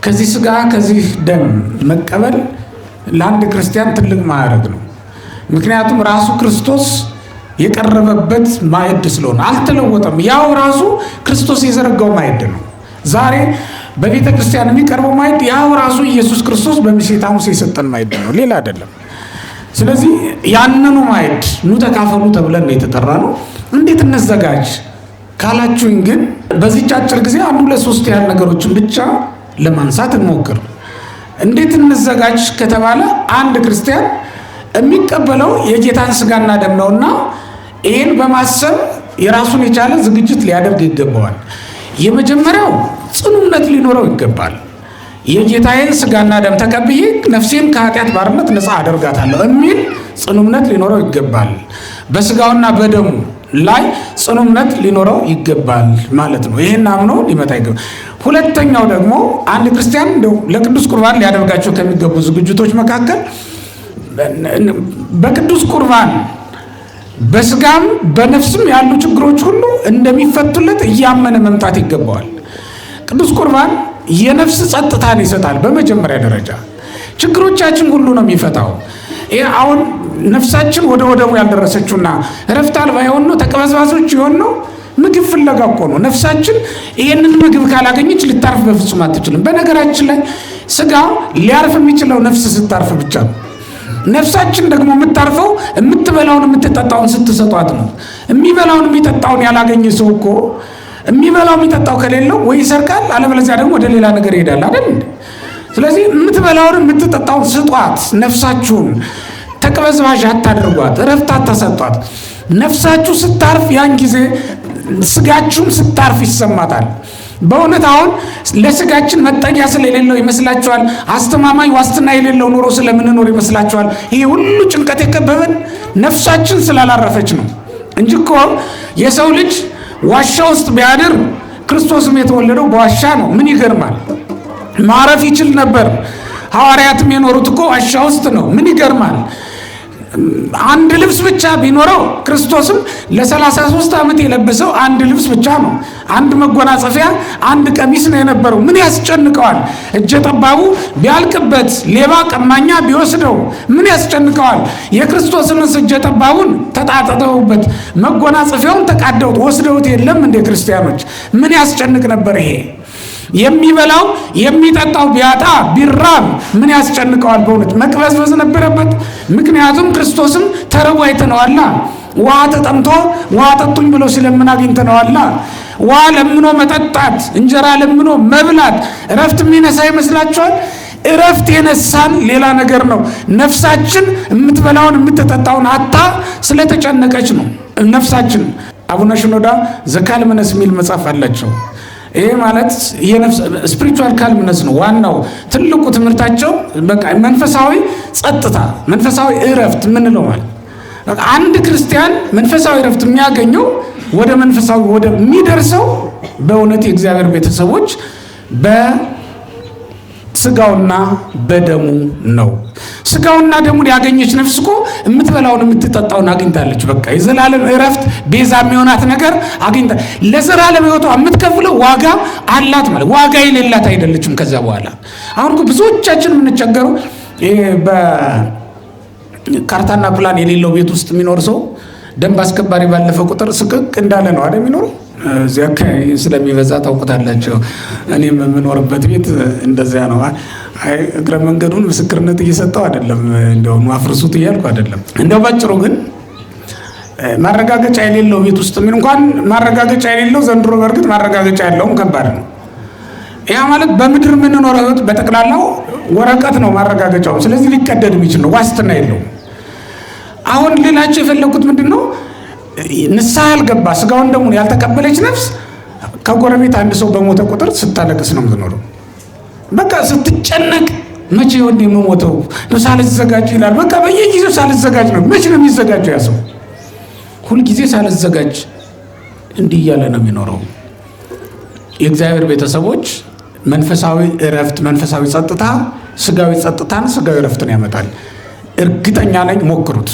S2: ከዚህ ስጋ ከዚህ ደም መቀበል ለአንድ ክርስቲያን ትልቅ ማዕረግ ነው። ምክንያቱም ራሱ ክርስቶስ የቀረበበት ማዕድ ስለሆነ አልተለወጠም። ያው ራሱ ክርስቶስ የዘረጋው ማዕድ ነው። ዛሬ በቤተ ክርስቲያን የሚቀርበው ማዕድ ያው ራሱ ኢየሱስ ክርስቶስ በምሴተ ሐሙስ የሰጠን ማዕድ ነው፣ ሌላ አይደለም። ስለዚህ ያንኑ ማዕድ ኑ ተካፈሉ ተብለን ነው የተጠራ ነው። እንዴት እንዘጋጅ ካላችሁኝ ግን በዚህ አጭር ጊዜ 1-2-3 ያህል ነገሮችን ብቻ ለማንሳት እንሞክር። እንዴት እንዘጋጅ ከተባለ አንድ ክርስቲያን የሚቀበለው የጌታን ስጋና ደም ነውና ይህን በማሰብ የራሱን የቻለ ዝግጅት ሊያደርግ ይገባዋል። የመጀመሪያው ጽኑ እምነት ሊኖረው ይገባል። የጌታዬን ስጋና ደም ተቀብዬ ነፍሴን ከኃጢአት ባርነት ነፃ አደርጋታለሁ የሚል ጽኑ እምነት ሊኖረው ይገባል። በስጋውና በደሙ ላይ ጽኑ እምነት ሊኖረው ይገባል ማለት ነው። ይሄን አምኖ ሊመጣ ይገባል። ሁለተኛው ደግሞ አንድ ክርስቲያን እንደው ለቅዱስ ቁርባን ሊያደርጋቸው ከሚገቡ ዝግጅቶች መካከል በቅዱስ ቁርባን በስጋም በነፍስም ያሉ ችግሮች ሁሉ እንደሚፈቱለት እያመነ መምጣት ይገባዋል። ቅዱስ ቁርባን የነፍስ ጸጥታን ይሰጣል። በመጀመሪያ ደረጃ ችግሮቻችን ሁሉ ነው የሚፈታው። ይሄ አሁን ነፍሳችን ወደ ወደሙ ያልደረሰችውና እረፍት አልባ የሆን ነው፣ ተቀበዝባዦች የሆን ነው፣ ምግብ ፍለጋ እኮ ነው። ነፍሳችን ይሄንን ምግብ ካላገኘች ልታርፍ በፍጹም አትችልም። በነገራችን ላይ ስጋ ሊያርፍ የሚችለው ነፍስ ስታርፍ ብቻ ነው። ነፍሳችን ደግሞ የምታርፈው የምትበላውን የምትጠጣውን ስትሰጧት ነው። የሚበላውን የሚጠጣውን ያላገኘ ሰው እኮ የሚበላው የሚጠጣው ከሌለው ወይ ይሰርቃል፣ አለበለዚያ ደግሞ ወደ ሌላ ነገር ይሄዳል አይደል? ስለዚህ የምትበላውን የምትጠጣውን ስጧት። ነፍሳችሁን ተቅበዝባዥ አታድርጓት፣ እረፍት አታሰጧት። ነፍሳችሁ ስታርፍ ያን ጊዜ ስጋችሁም ስታርፍ ይሰማታል። በእውነት አሁን ለስጋችን መጠጊያ ስለሌለው ይመስላችኋል? አስተማማኝ ዋስትና የሌለው ኑሮ ስለምንኖር ይመስላችኋል? ይሄ ሁሉ ጭንቀት የከበበን ነፍሳችን ስላላረፈች ነው እንጂ እኮ የሰው ልጅ ዋሻ ውስጥ ቢያድር ክርስቶስም የተወለደው በዋሻ ነው። ምን ይገርማል? ማረፍ ይችል ነበር። ሐዋርያትም የኖሩት እኮ ዋሻ ውስጥ ነው። ምን ይገርማል? አንድ ልብስ ብቻ ቢኖረው ክርስቶስም ለ33 ዓመት የለበሰው አንድ ልብስ ብቻ ነው። አንድ መጎናጸፊያ፣ አንድ ቀሚስ ነው የነበረው። ምን ያስጨንቀዋል? እጀ ጠባቡ ቢያልቅበት፣ ሌባ ቀማኛ ቢወስደው ምን ያስጨንቀዋል? የክርስቶስን እጀ ጠባቡን ተጣጥተውበት መጎናጸፊያውን ተቃደውት ወስደውት የለም እንደ ክርስቲያኖች ምን ያስጨንቅ ነበር? ይሄ የሚበላው የሚጠጣው ቢያጣ ቢራብ ምን ያስጨንቀዋል? በእውነት መቅበዝበዝ ነበረበት። ምክንያቱም ክርስቶስም ተርቦ አይተነዋላ። ውሃ ተጠምቶ ውሃ ጠጡኝ ብሎ ሲለምን አግኝተነዋላ። ውሃ ለምኖ መጠጣት፣ እንጀራ ለምኖ መብላት እረፍት የሚነሳ ይመስላችኋል? እረፍት የነሳን ሌላ ነገር ነው። ነፍሳችን የምትበላውን የምትጠጣውን አታ ስለተጨነቀች ነው ነፍሳችን። አቡነ ሽኖዳ ዘካልምነስ የሚል መጽሐፍ አላቸው። ይሄ ማለት ስፒሪቹዋል ካልምነስ ነው። ዋናው ትልቁ ትምህርታቸው በቃ መንፈሳዊ ጸጥታ፣ መንፈሳዊ እረፍት ምንለው ማለት አንድ ክርስቲያን መንፈሳዊ እረፍት የሚያገኘው ወደ መንፈሳዊ ወደ የሚደርሰው በእውነት የእግዚአብሔር ቤተሰቦች በስጋውና በደሙ ነው። ስጋውና ደሙን ያገኘች ነፍስ እኮ የምትበላውን የምትጠጣውን አግኝታለች። በቃ የዘላለም እረፍት ቤዛ የሚሆናት ነገር አግኝታ ለዘላለም ሕይወቷ የምትከፍለው ዋጋ አላት ማለት ዋጋ የሌላት አይደለችም። ከዛ በኋላ አሁን እኮ ብዙዎቻችን የምንቸገረው በካርታና ፕላን የሌለው ቤት ውስጥ የሚኖር ሰው ደንብ አስከባሪ ባለፈ ቁጥር ስቅቅ እንዳለ ነው አይደል የሚኖረው። እዚያ ስለሚበዛ ታውቁታላችሁ። እኔም የምኖርበት ቤት እንደዚያ ነው። እግረ መንገዱን ምስክርነት እየሰጠው አይደለም፣ እንደውም አፍርሱት እያልኩ አይደለም። እንደው ባጭሩ ግን ማረጋገጫ የሌለው ቤት ውስጥ ምን እንኳን ማረጋገጫ የሌለው ዘንድሮ በእርግጥ ማረጋገጫ ያለውም ከባድ ነው። ያ ማለት በምድር የምንኖረው ህይወት በጠቅላላው ወረቀት ነው ማረጋገጫው። ስለዚህ ሊቀደድ የሚችል ነው፣ ዋስትና የለውም። አሁን ሌላቸው የፈለኩት ምንድን ነው? ንስሐ ያልገባ ስጋውን ደሙን ያልተቀበለች ነፍስ ከጎረቤት አንድ ሰው በሞተ ቁጥር ስታለቅስ ነው የምትኖረው። በቃ ስትጨነቅ መቼ ወንድ የምሞተው ነው ሳልዘጋጅ ይላል። በቃ በየጊዜው ሳልዘጋጅ ነው። መቼ ነው የሚዘጋጀው? ያ ሰው ሁልጊዜ ሳልዘጋጅ እንዲህ እያለ ነው የሚኖረው። የእግዚአብሔር ቤተሰቦች መንፈሳዊ እረፍት፣ መንፈሳዊ ጸጥታ ስጋዊ ጸጥታን፣ ስጋዊ እረፍትን ያመጣል። እርግጠኛ ነኝ፣ ሞክሩት፣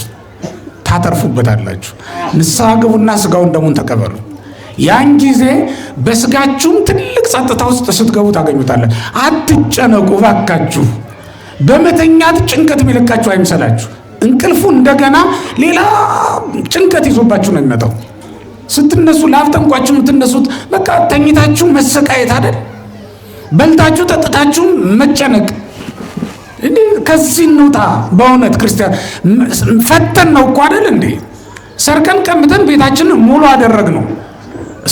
S2: ታተርፉበታላችሁ። ንስሐ ግቡና ስጋውን ደሙን ተቀበሉ። ያን ጊዜ በስጋችሁም ትልቅ ጸጥታ ውስጥ ስትገቡ ታገኙታለን። አትጨነቁ ባካችሁ። በመተኛት ጭንቀት የሚለቃችሁ አይምሰላችሁ። እንቅልፉ እንደገና ሌላ ጭንቀት ይዞባችሁ ነው የሚመጣው። ስትነሱ ላፍጠንቋችሁ የምትነሱት በቃ ተኝታችሁ መሰቃየት አይደል? በልታችሁ ጠጥታችሁ መጨነቅ እንዴ ከዚህ እንውጣ። በእውነት ክርስቲያን ፈተን ነው እኮ አይደል እንዴ? ሰርቀን ቀምተን ቤታችንን ሙሉ አደረግነው።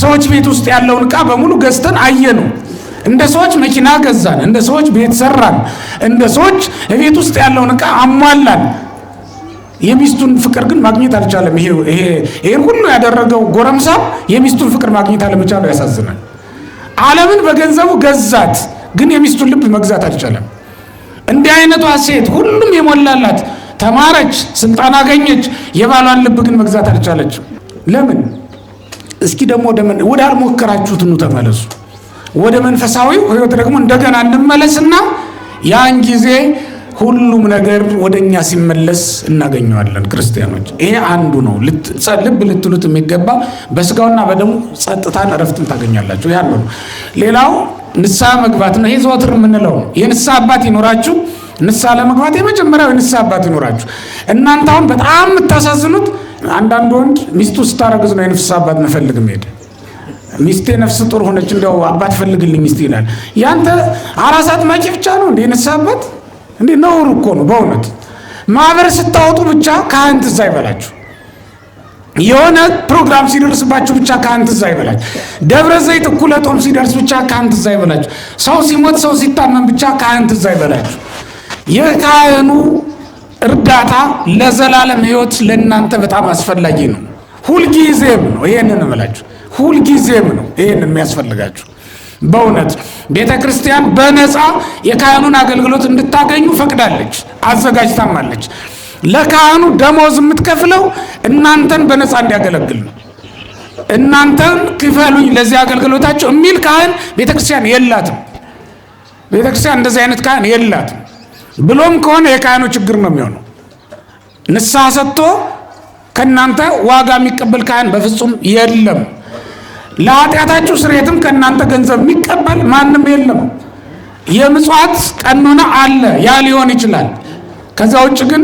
S2: ሰዎች ቤት ውስጥ ያለውን ዕቃ በሙሉ ገዝተን አየነው። እንደ ሰዎች መኪና ገዛን፣ እንደ ሰዎች ቤት ሰራን፣ እንደ ሰዎች ቤት ውስጥ ያለውን ዕቃ አሟላን። የሚስቱን ፍቅር ግን ማግኘት አልቻለም። ይሄን ሁሉ ያደረገው ጎረምሳ የሚስቱን ፍቅር ማግኘት አለመቻሉ ያሳዝናል። ዓለምን በገንዘቡ ገዛት፣ ግን የሚስቱን ልብ መግዛት አልቻለም። እንዲህ አይነቷ ሴት ሁሉም የሞላላት ተማረች፣ ስልጣን አገኘች፣ የባሏን ልብ ግን መግዛት አልቻለችም። ለምን? እስኪ ደግሞ ወደ አልሞከራችሁት ኑ ተመለሱ። ወደ መንፈሳዊው ሕይወት ደግሞ እንደገና እንመለስና ያን ጊዜ ሁሉም ነገር ወደኛ ሲመለስ እናገኘዋለን። ክርስቲያኖች ይሄ አንዱ ነው። ልብ ልትሉት የሚገባ በስጋውና በደሙ ጸጥታን እረፍትን ታገኛላችሁ። ይሄ አንዱ ነው። ሌላው ንስሐ መግባት ነው። ይሄ ዘወትር የምንለው የንስሐ አባት ይኖራችሁ። ንስሐ ለመግባት የመጀመሪያው የንስሐ አባት ይኖራችሁ። እናንተ አሁን በጣም የምታሳዝኑት አንዳንድ ወንድ ሚስቱ ስታረግዝ ነው የንስሐ አባት መፈልግ ሄደ። ሚስቴ ነፍስ ጡር ሆነች እንደው አባት ፈልግልኝ ሚስት ይላል። ያንተ አራሳት ማቂ ብቻ ነው እንዴ ንስሐ አባት? እንዴ ነውር እኮ ነው በእውነት። ማህበር ስታወጡ ብቻ ካህን ትዝ አይበላችሁ። የሆነ ፕሮግራም ሲደርስባችሁ ብቻ ካህን ትዝ አይበላችሁ። ደብረ ዘይት እኩለ ጦም ሲደርስ ብቻ ካህን ትዝ አይበላችሁ። ሰው ሲሞት ሰው ሲታመም ብቻ ካህን ትዝ አይበላችሁ። የካህኑ እርዳታ ለዘላለም ሕይወት ለእናንተ በጣም አስፈላጊ ነው። ሁልጊዜም ነው። ይሄንን እምላችሁ ሁልጊዜም ነው ይሄንን የሚያስፈልጋችሁ። በእውነት ቤተ ክርስቲያን በነፃ የካህኑን አገልግሎት እንድታገኙ ፈቅዳለች፣ አዘጋጅታማለች። ለካህኑ ደሞዝ የምትከፍለው እናንተን በነፃ እንዲያገለግል ነው። እናንተን ክፈሉኝ ለዚህ አገልግሎታቸው የሚል ካህን ቤተክርስቲያን የላትም። ቤተክርስቲያን እንደዚህ አይነት ካህን የላትም። ብሎም ከሆነ የካህኑ ችግር ነው የሚሆነው። ንስሐ ሰጥቶ ከእናንተ ዋጋ የሚቀበል ካህን በፍጹም የለም። ለኃጢአታችሁ ስርየትም ከእናንተ ገንዘብ የሚቀበል ማንም የለም። የምጽዋት ቀኖና አለ፣ ያ ሊሆን ይችላል። ከዛ ውጭ ግን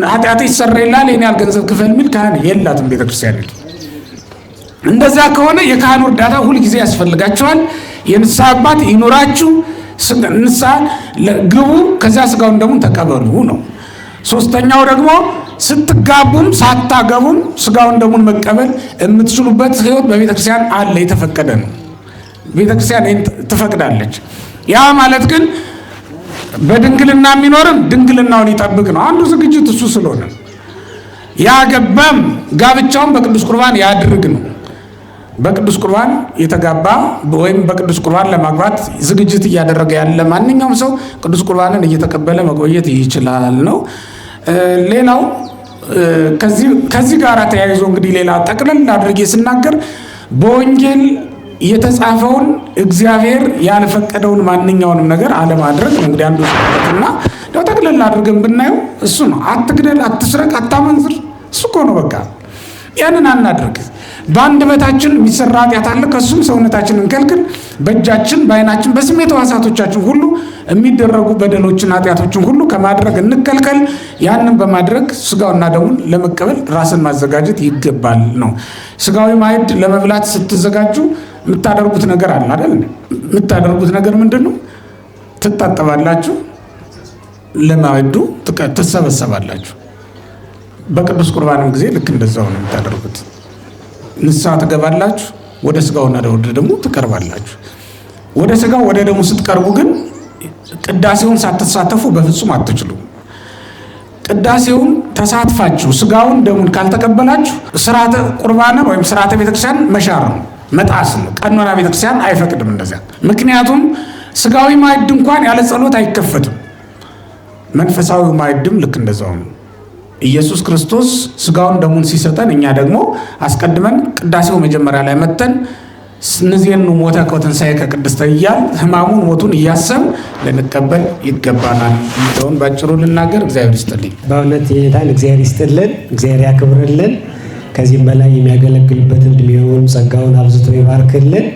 S2: ኃጢአት ይሰረይልሃል የኔ ያህል ገንዘብ ክፈል የሚል ካህን የላትም ቤተክርስቲያን። እንደዛ ከሆነ የካህኑ እርዳታ ሁልጊዜ ያስፈልጋቸዋል። የንስሐ አባት ይኖራችሁ፣ ንስሐ ግቡ፣ ከዚያ ስጋውን ደሙን ተቀበሉ ነው። ሶስተኛው ደግሞ ስትጋቡም ሳታገቡም ስጋውን ደሙን መቀበል የምትችሉበት ሕይወት በቤተክርስቲያን አለ፣ የተፈቀደ ነው። ቤተክርስቲያን ትፈቅዳለች። ያ ማለት ግን በድንግልና የሚኖርም ድንግልናውን ይጠብቅ ነው። አንዱ ዝግጅት እሱ ስለሆነ ያገባም ጋብቻውን በቅዱስ ቁርባን ያድርግ ነው። በቅዱስ ቁርባን የተጋባ ወይም በቅዱስ ቁርባን ለማግባት ዝግጅት እያደረገ ያለ ማንኛውም ሰው ቅዱስ ቁርባንን እየተቀበለ መቆየት ይችላል ነው። ሌላው ከዚህ ጋር ተያይዞ እንግዲህ ሌላ ጠቅለል አድርጌ ስናገር በወንጌል የተጻፈውን እግዚአብሔር ያልፈቀደውን ማንኛውንም ነገር አለማድረግ ነው። እንግዲህ አንዱ እና ያው ጠቅለል አድርገን ብናየው እሱ ነው። አትግደል፣ አትስረቅ፣ አታመንዝር፣ እሱ እኮ ነው በቃ። ያንን አናድርግ። በአንደበታችን የሚሰራ ኃጢአት አለ፣ ከሱም ሰውነታችንን እንከልክል። በእጃችን፣ በዓይናችን፣ በስሜት ሕዋሳቶቻችን ሁሉ የሚደረጉ በደሎችን፣ ኃጢአቶችን ሁሉ ከማድረግ እንከልከል። ያንን በማድረግ ስጋውና ደሙን ለመቀበል ራስን ማዘጋጀት ይገባል ነው። ስጋዊ ማዕድ ለመብላት ስትዘጋጁ የምታደርጉት ነገር አለ አይደል? የምታደርጉት ነገር ምንድን ነው? ትታጠባላችሁ፣ ለማዕዱ ትሰበሰባላችሁ። በቅዱስ ቁርባንም ጊዜ ልክ እንደዛው ነው የምታደርጉት። ንስሐ ትገባላችሁ፣ ወደ ስጋውና ወደ ደሙ ትቀርባላችሁ። ወደ ስጋው ወደ ደሙ ስትቀርቡ ግን ቅዳሴውን ሳትሳተፉ በፍጹም አትችሉም። ቅዳሴውን ተሳትፋችሁ ስጋውን ደሙን ካልተቀበላችሁ ስርዓተ ቁርባንን ወይም ስርዓተ ቤተክርስቲያን መሻር ነው፣ መጣስ ነው። ቀኖና ቤተክርስቲያን አይፈቅድም እንደዚያ። ምክንያቱም ስጋዊ ማዕድ እንኳን ያለ ጸሎት አይከፈትም። መንፈሳዊ ማዕድም ልክ እንደዛው ነው። ኢየሱስ ክርስቶስ ስጋውን ደሙን ሲሰጠን እኛ ደግሞ አስቀድመን ቅዳሴው መጀመሪያ ላይ መተን ንዜኑ ሞተ ከትንሣኤ ከቅድስተ እያል ሕማሙን ሞቱን እያሰብ ልንቀበል ይገባናል። እንደውን ባጭሩ ልናገር። እግዚአብሔር ይስጥልኝ።
S1: በእውነት የኔታን እግዚአብሔር ይስጥልን፣ እግዚአብሔር ያክብርልን። ከዚህም በላይ የሚያገለግልበት እድሜውን ጸጋውን አብዝቶ ይባርክልን።